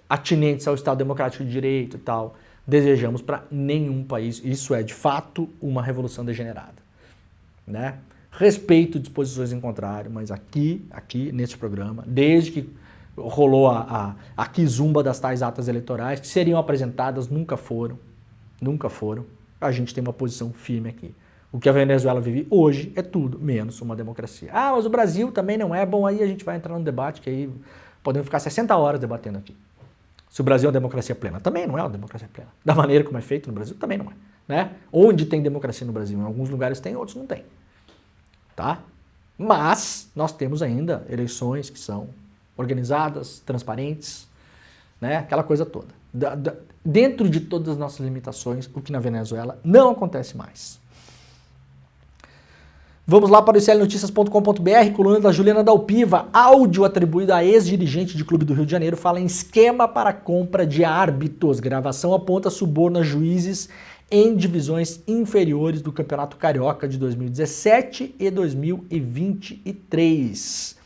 atinentes ao Estado Democrático de Direito e tal, desejamos para nenhum país. Isso é, de fato, uma revolução degenerada, né? Respeito disposições em contrário, mas aqui neste programa, desde que rolou a quizumba das tais atas eleitorais, que seriam apresentadas, nunca foram, a gente tem uma posição firme aqui. O que a Venezuela vive hoje é tudo menos uma democracia. Ah, mas o Brasil também não é. Bom, aí a gente vai entrar num debate que aí podemos ficar 60 horas debatendo aqui. Se o Brasil é uma democracia plena, também não é uma democracia plena. Da maneira como é feito no Brasil, também não é, né? Onde tem democracia no Brasil? Em alguns lugares tem, outros não tem. Tá? Mas nós temos ainda eleições que são organizadas, transparentes, né? Aquela coisa toda. Dentro de todas as nossas limitações, o que na Venezuela não acontece mais. Vamos lá para o iclnoticias.com.br, coluna da Juliana Dalpiva. Áudio atribuído a ex-dirigente de clube do Rio de Janeiro fala em esquema para compra de árbitros. Gravação aponta suborno a juízes em divisões inferiores do Campeonato Carioca de 2017 e 2023.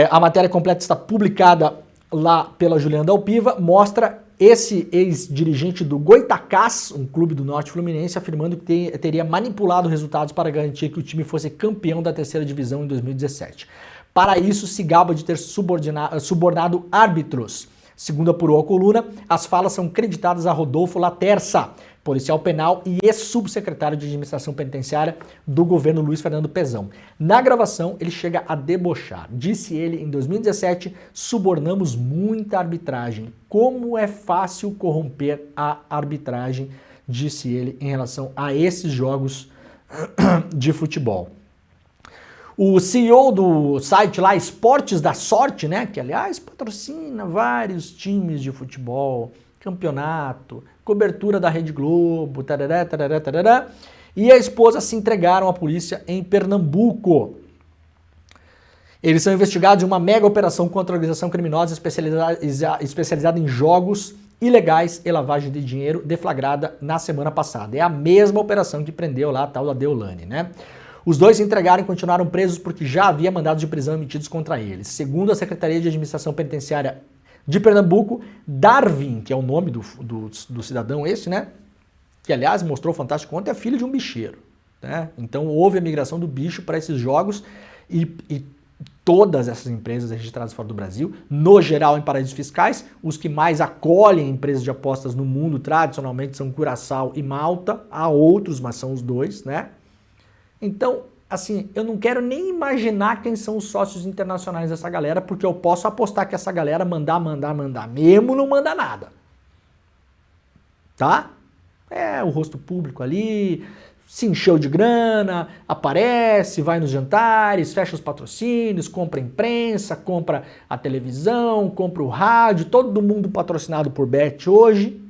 A matéria completa está publicada lá pela Juliana Dalpiva, mostra esse ex-dirigente do Goitacás, um clube do Norte Fluminense, afirmando que teria manipulado resultados para garantir que o time fosse campeão da terceira divisão em 2017. Para isso, se gaba de ter subornado árbitros. Segundo apurou a coluna, as falas são creditadas a Rodolfo Laterça, policial penal e ex-subsecretário de administração penitenciária do governo Luiz Fernando Pezão. Na gravação, ele chega a debochar. Disse ele, em 2017, subornamos muita arbitragem. Como é fácil corromper a arbitragem, disse ele, em relação a esses jogos de futebol. O CEO do site lá, Esportes da Sorte, né, que aliás patrocina vários times de futebol, campeonato, cobertura da Rede Globo, tarará, tarará, tarará, e a esposa se entregaram à polícia em Pernambuco. Eles são investigados em uma mega operação contra a organização criminosa especializada em jogos ilegais e lavagem de dinheiro, deflagrada na semana passada. É a mesma operação que prendeu lá a tal da Deolane, né? Os dois se entregaram e continuaram presos porque já havia mandados de prisão emitidos contra eles. Segundo a Secretaria de Administração Penitenciária de Pernambuco, Darwin, que é o nome do cidadão esse, né? Que, aliás, mostrou fantástico ontem, é filho de um bicheiro, né? Então, houve a migração do bicho para esses jogos e todas essas empresas registradas fora do Brasil, no geral em paraísos fiscais, os que mais acolhem empresas de apostas no mundo, tradicionalmente, são Curaçao e Malta. Há outros, mas são os dois, né? Então, assim, eu não quero nem imaginar quem são os sócios internacionais dessa galera, porque eu posso apostar que essa galera mandar mesmo, não manda nada. Tá? É o rosto público ali, se encheu de grana, aparece, vai nos jantares, fecha os patrocínios, compra a imprensa, compra a televisão, compra o rádio, todo mundo patrocinado por Bet hoje.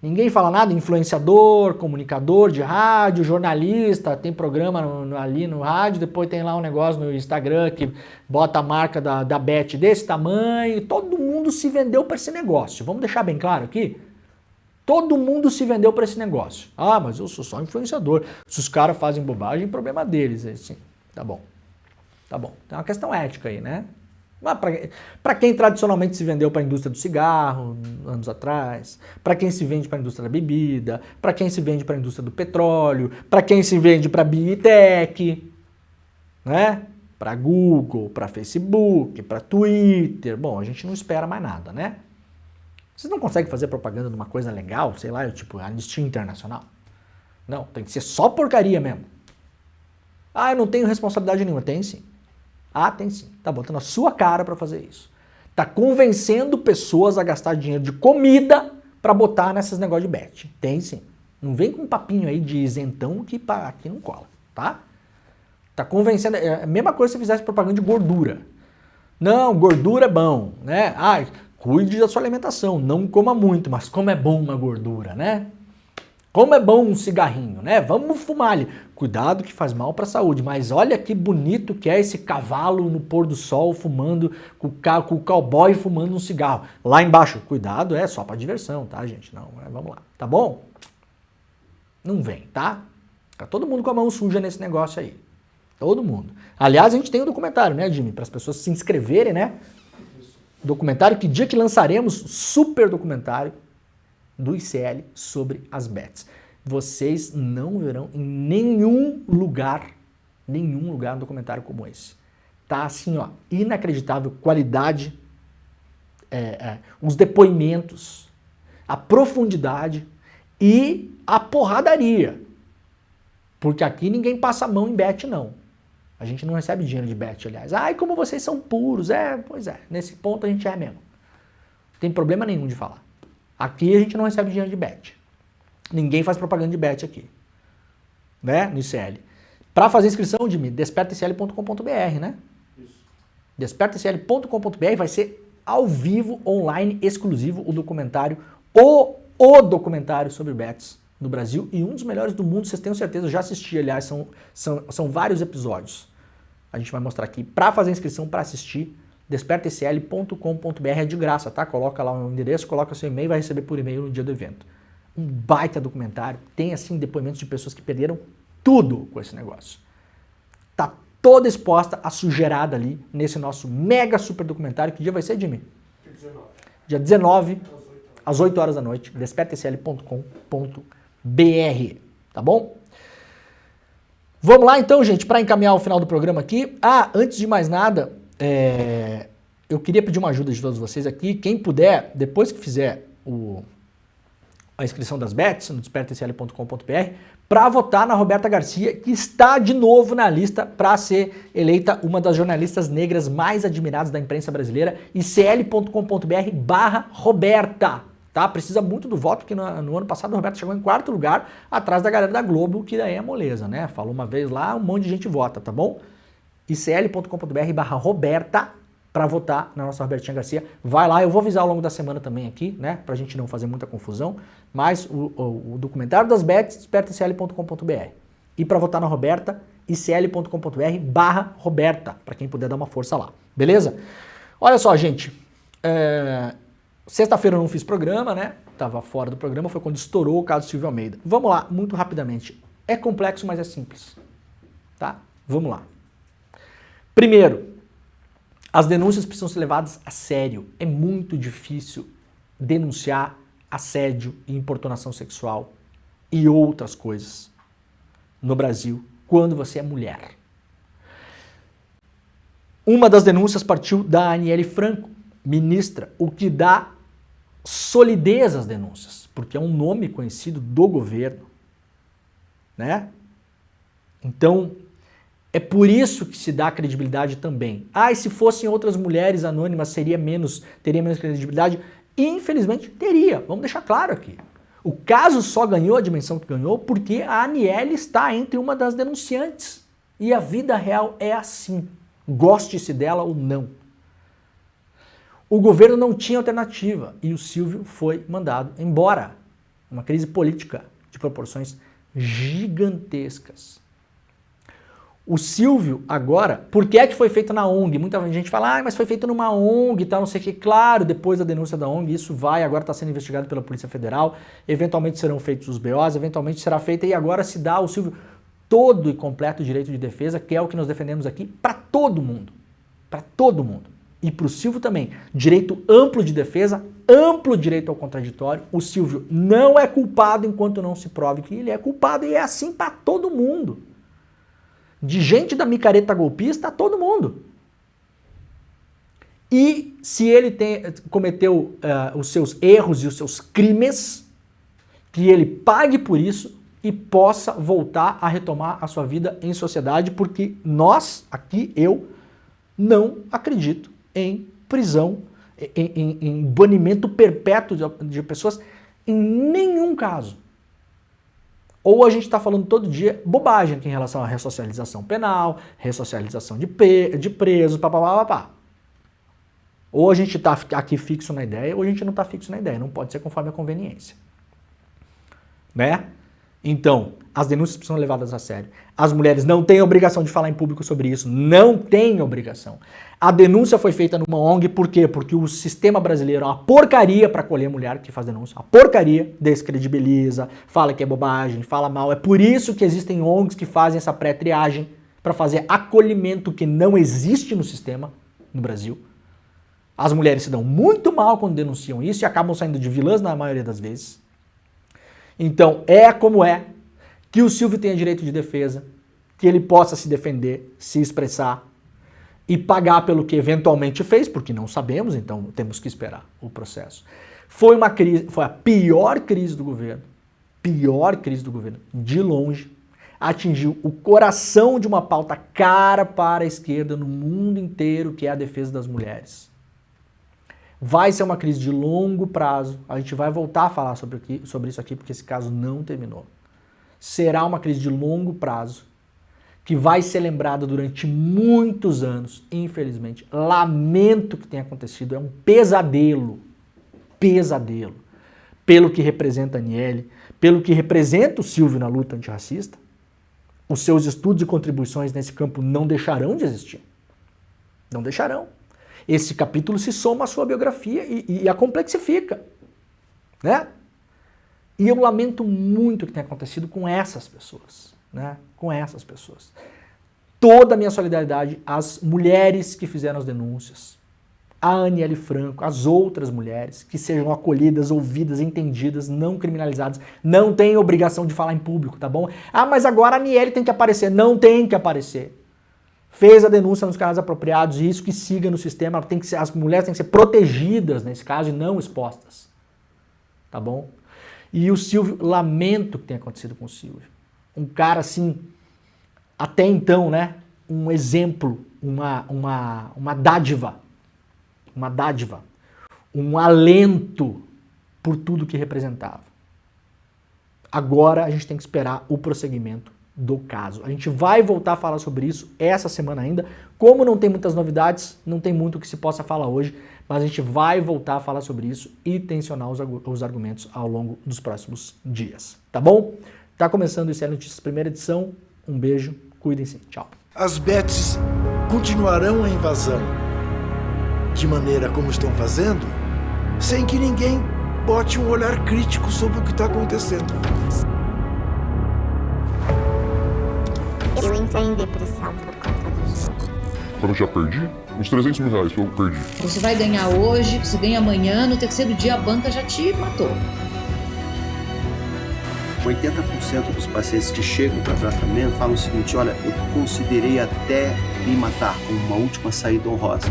Ninguém fala nada, influenciador, comunicador de rádio, jornalista, tem programa ali no rádio, depois tem lá um negócio no Instagram que bota a marca da Bet desse tamanho, todo mundo se vendeu para esse negócio. Vamos deixar bem claro aqui? Todo mundo se vendeu para esse negócio. Ah, mas eu sou só influenciador. Se os caras fazem bobagem, problema deles. Assim, tá bom. Tá bom. Tem uma questão ética aí, né? Mas para quem tradicionalmente se vendeu para a indústria do cigarro, anos atrás, para quem se vende para a indústria da bebida, para quem se vende para a indústria do petróleo, para quem se vende para a Big Tech, né? Para Google, para Facebook, para Twitter. Bom, a gente não espera mais nada, né? Vocês não conseguem fazer propaganda de uma coisa legal, sei lá, tipo Anistia Internacional? Não, tem que ser só porcaria mesmo. Ah, eu não tenho responsabilidade nenhuma. Tem sim. Ah, tem sim. Tá botando a sua cara para fazer isso. Tá convencendo pessoas a gastar dinheiro de comida para botar nesses negócios de bet. Tem sim. Não vem com um papinho aí de isentão que aqui não cola, tá? Tá convencendo. É a mesma coisa se você fizesse propaganda de gordura. Não, gordura é bom, né? Ah, cuide da sua alimentação, não coma muito, mas como é bom uma gordura, né? Como é bom um cigarrinho, né? Vamos fumar ali. Cuidado que faz mal para a saúde, mas olha que bonito que é esse cavalo no pôr do sol fumando, com o cowboy fumando um cigarro. Lá embaixo, cuidado, é só para diversão, tá, gente? Não, vamos lá, tá bom? Não vem, tá? Tá todo mundo com a mão suja nesse negócio aí. Todo mundo. Aliás, a gente tem um documentário, né, Jimmy? Para as pessoas se inscreverem, né? Documentário, que dia que lançaremos, super documentário do ICL sobre as bets. Vocês não verão em nenhum lugar um documentário como esse. Tá assim, ó, inacreditável qualidade, os depoimentos, a profundidade e a porradaria. Porque aqui ninguém passa a mão em bet, não. A gente não recebe dinheiro de bet, aliás. Ai, como vocês são puros. Pois é, nesse ponto a gente é mesmo. Não tem problema nenhum de falar. Aqui a gente não recebe dinheiro de bet. Ninguém faz propaganda de bet aqui. Né? No ICL. Para fazer inscrição, Jimmy, despertaicl.com.br, né? Isso. Despertaicl.com.br vai ser ao vivo, online, exclusivo, o documentário, o documentário sobre bets no Brasil e um dos melhores do mundo, vocês tenham certeza, eu já assisti, aliás, são vários episódios. A gente vai mostrar aqui. Para fazer inscrição, para assistir, despertaicl.com.br é de graça, tá? Coloca lá o endereço, coloca seu e-mail, vai receber por e-mail no dia do evento. Um baita documentário, tem assim depoimentos de pessoas que perderam tudo com esse negócio. Tá toda exposta a sujeirada ali nesse nosso mega super documentário. Que dia vai ser, Jimmy? Dia 19, às 8 horas da noite, despertaicl.com.br, tá bom? Vamos lá então, gente, para encaminhar o final do programa aqui. Ah, antes de mais nada, eu queria pedir uma ajuda de todos vocês aqui. Quem puder, depois que fizer a inscrição das bets no despertaicl.com.br, para votar na Roberta Garcia, que está de novo na lista para ser eleita uma das jornalistas negras mais admiradas da imprensa brasileira, icl.com.br/Roberta. Tá? Precisa muito do voto, porque no ano passado a Roberta chegou em 4º lugar, atrás da galera da Globo, que daí é moleza, né? Falou uma vez lá, um monte de gente vota, tá bom? icl.com.br/Roberta para votar na nossa Robertinha Garcia. Vai lá, eu vou avisar ao longo da semana também aqui, né? Pra gente não fazer muita confusão. Mas o documentário das bets, despertaicl.com.br. E para votar na Roberta, icl.com.br/Roberta, para quem puder dar uma força lá. Beleza? Olha só, gente. Sexta-feira eu não fiz programa, né? Tava fora do programa, foi quando estourou o caso Silvio Almeida. Vamos lá, muito rapidamente. É complexo, mas é simples. Tá? Vamos lá. Primeiro, as denúncias precisam ser levadas a sério. É muito difícil denunciar assédio e importunação sexual e outras coisas no Brasil quando você é mulher. Uma das denúncias partiu da Aniele Franco, ministra, o que dá solidez às denúncias, porque é um nome conhecido do governo, né? Então, é por isso que se dá credibilidade também. Ah, e se fossem outras mulheres anônimas, teria menos credibilidade? Infelizmente, teria. Vamos deixar claro aqui. O caso só ganhou a dimensão que ganhou porque a Aniele está entre uma das denunciantes. E a vida real é assim. Goste-se dela ou não. O governo não tinha alternativa e o Silvio foi mandado embora. Uma crise política de proporções gigantescas. O Silvio, agora, por que é que foi feito na ONG? Muita gente fala, mas foi feito numa ONG e tal, não sei o que. Claro, depois da denúncia da ONG, isso agora está sendo investigado pela Polícia Federal, eventualmente serão feitos os BOs, eventualmente será feita, e agora se dá ao Silvio todo e completo direito de defesa, que é o que nós defendemos aqui, para todo mundo. Para todo mundo. E para o Silvio também. Direito amplo de defesa, amplo direito ao contraditório. O Silvio não é culpado enquanto não se prove que ele é culpado, e é assim para todo mundo. De gente da micareta golpista a todo mundo. E se ele cometeu os seus erros e os seus crimes, que ele pague por isso e possa voltar a retomar a sua vida em sociedade, porque nós, aqui, eu, não acredito em prisão, em banimento perpétuo de pessoas em nenhum caso. Ou a gente está falando todo dia bobagem aqui em relação à ressocialização penal, ressocialização de presos, papapá. Ou a gente está aqui fixo na ideia, ou a gente não está fixo na ideia. Não pode ser conforme a conveniência. Né? Então, as denúncias precisam ser levadas a sério. As mulheres não têm obrigação de falar em público sobre isso. Não têm obrigação. A denúncia foi feita numa ONG, por quê? Porque o sistema brasileiro é uma porcaria para acolher mulher que faz denúncia. Uma porcaria, descredibiliza, fala que é bobagem, fala mal. É por isso que existem ONGs que fazem essa pré-triagem para fazer acolhimento que não existe no sistema no Brasil. As mulheres se dão muito mal quando denunciam isso e acabam saindo de vilãs na maioria das vezes. Então, é como é que o Silvio tenha direito de defesa, que ele possa se defender, se expressar e pagar pelo que eventualmente fez, porque não sabemos, então temos que esperar o processo. Foi uma crise, foi a pior crise do governo, de longe, atingiu o coração de uma pauta cara para a esquerda no mundo inteiro, que é a defesa das mulheres. Vai ser uma crise de longo prazo, a gente vai voltar a falar sobre isso aqui, porque esse caso não terminou. Será uma crise de longo prazo, que vai ser lembrada durante muitos anos, infelizmente. Lamento que tenha acontecido, é um pesadelo, pelo que representa a Aniele, pelo que representa o Silvio na luta antirracista. Os seus estudos e contribuições nesse campo não deixarão de existir. Não deixarão. Esse capítulo se soma à sua biografia e a complexifica, né? E eu lamento muito o que tenha acontecido com essas pessoas, né? Com essas pessoas. Toda a minha solidariedade às mulheres que fizeram as denúncias, a Aniele Franco, as outras mulheres que sejam acolhidas, ouvidas, entendidas, não criminalizadas, não têm obrigação de falar em público, tá bom? Ah, mas agora a Aniele tem que aparecer. Não tem que aparecer. Fez a denúncia nos canais apropriados e isso que siga no sistema, as mulheres têm que ser protegidas nesse caso e não expostas. Tá bom? E o Silvio, lamento o que tenha acontecido com o Silvio. Um cara assim, até então, né? Um exemplo, uma dádiva, um alento por tudo que representava. Agora a gente tem que esperar o prosseguimento do caso. A gente vai voltar a falar sobre isso essa semana ainda. Como não tem muitas novidades, não tem muito que se possa falar hoje, mas a gente vai voltar a falar sobre isso e tensionar os argumentos ao longo dos próximos dias. Tá bom? Tá começando o ICL Notícias, primeira edição. Um beijo, cuidem-se. Tchau. As bets continuarão a invasão de maneira como estão fazendo, sem que ninguém bote um olhar crítico sobre o que está acontecendo. Eu entrei em depressão por conta do jogo. Quando eu já perdi, uns 300 mil reais eu perdi. Você vai ganhar hoje, você ganha amanhã, no terceiro dia a banca já te matou. 80% dos pacientes que chegam para tratamento falam o seguinte: olha, eu considerei até me matar como uma última saída honrosa.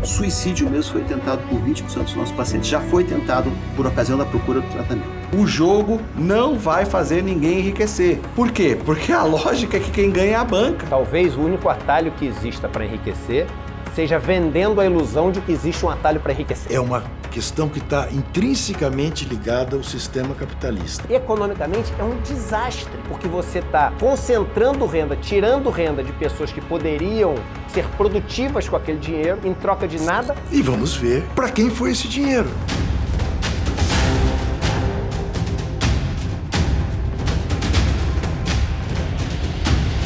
Suicídio mesmo foi tentado por 20% dos nossos pacientes. Já foi tentado por ocasião da procura do tratamento. O jogo não vai fazer ninguém enriquecer. Por quê? Porque a lógica é que quem ganha é a banca. Talvez o único atalho que exista para enriquecer seja vendendo a ilusão de que existe um atalho para enriquecer. É uma questão que está intrinsecamente ligada ao sistema capitalista. Economicamente é um desastre, porque você está concentrando renda, tirando renda de pessoas que poderiam ser produtivas com aquele dinheiro em troca de nada. E vamos ver para quem foi esse dinheiro.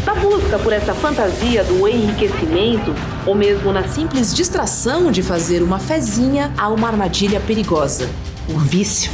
Abuso. busca por essa fantasia do enriquecimento ou mesmo na Simples distração de fazer uma fezinha a uma armadilha perigosa: o vício.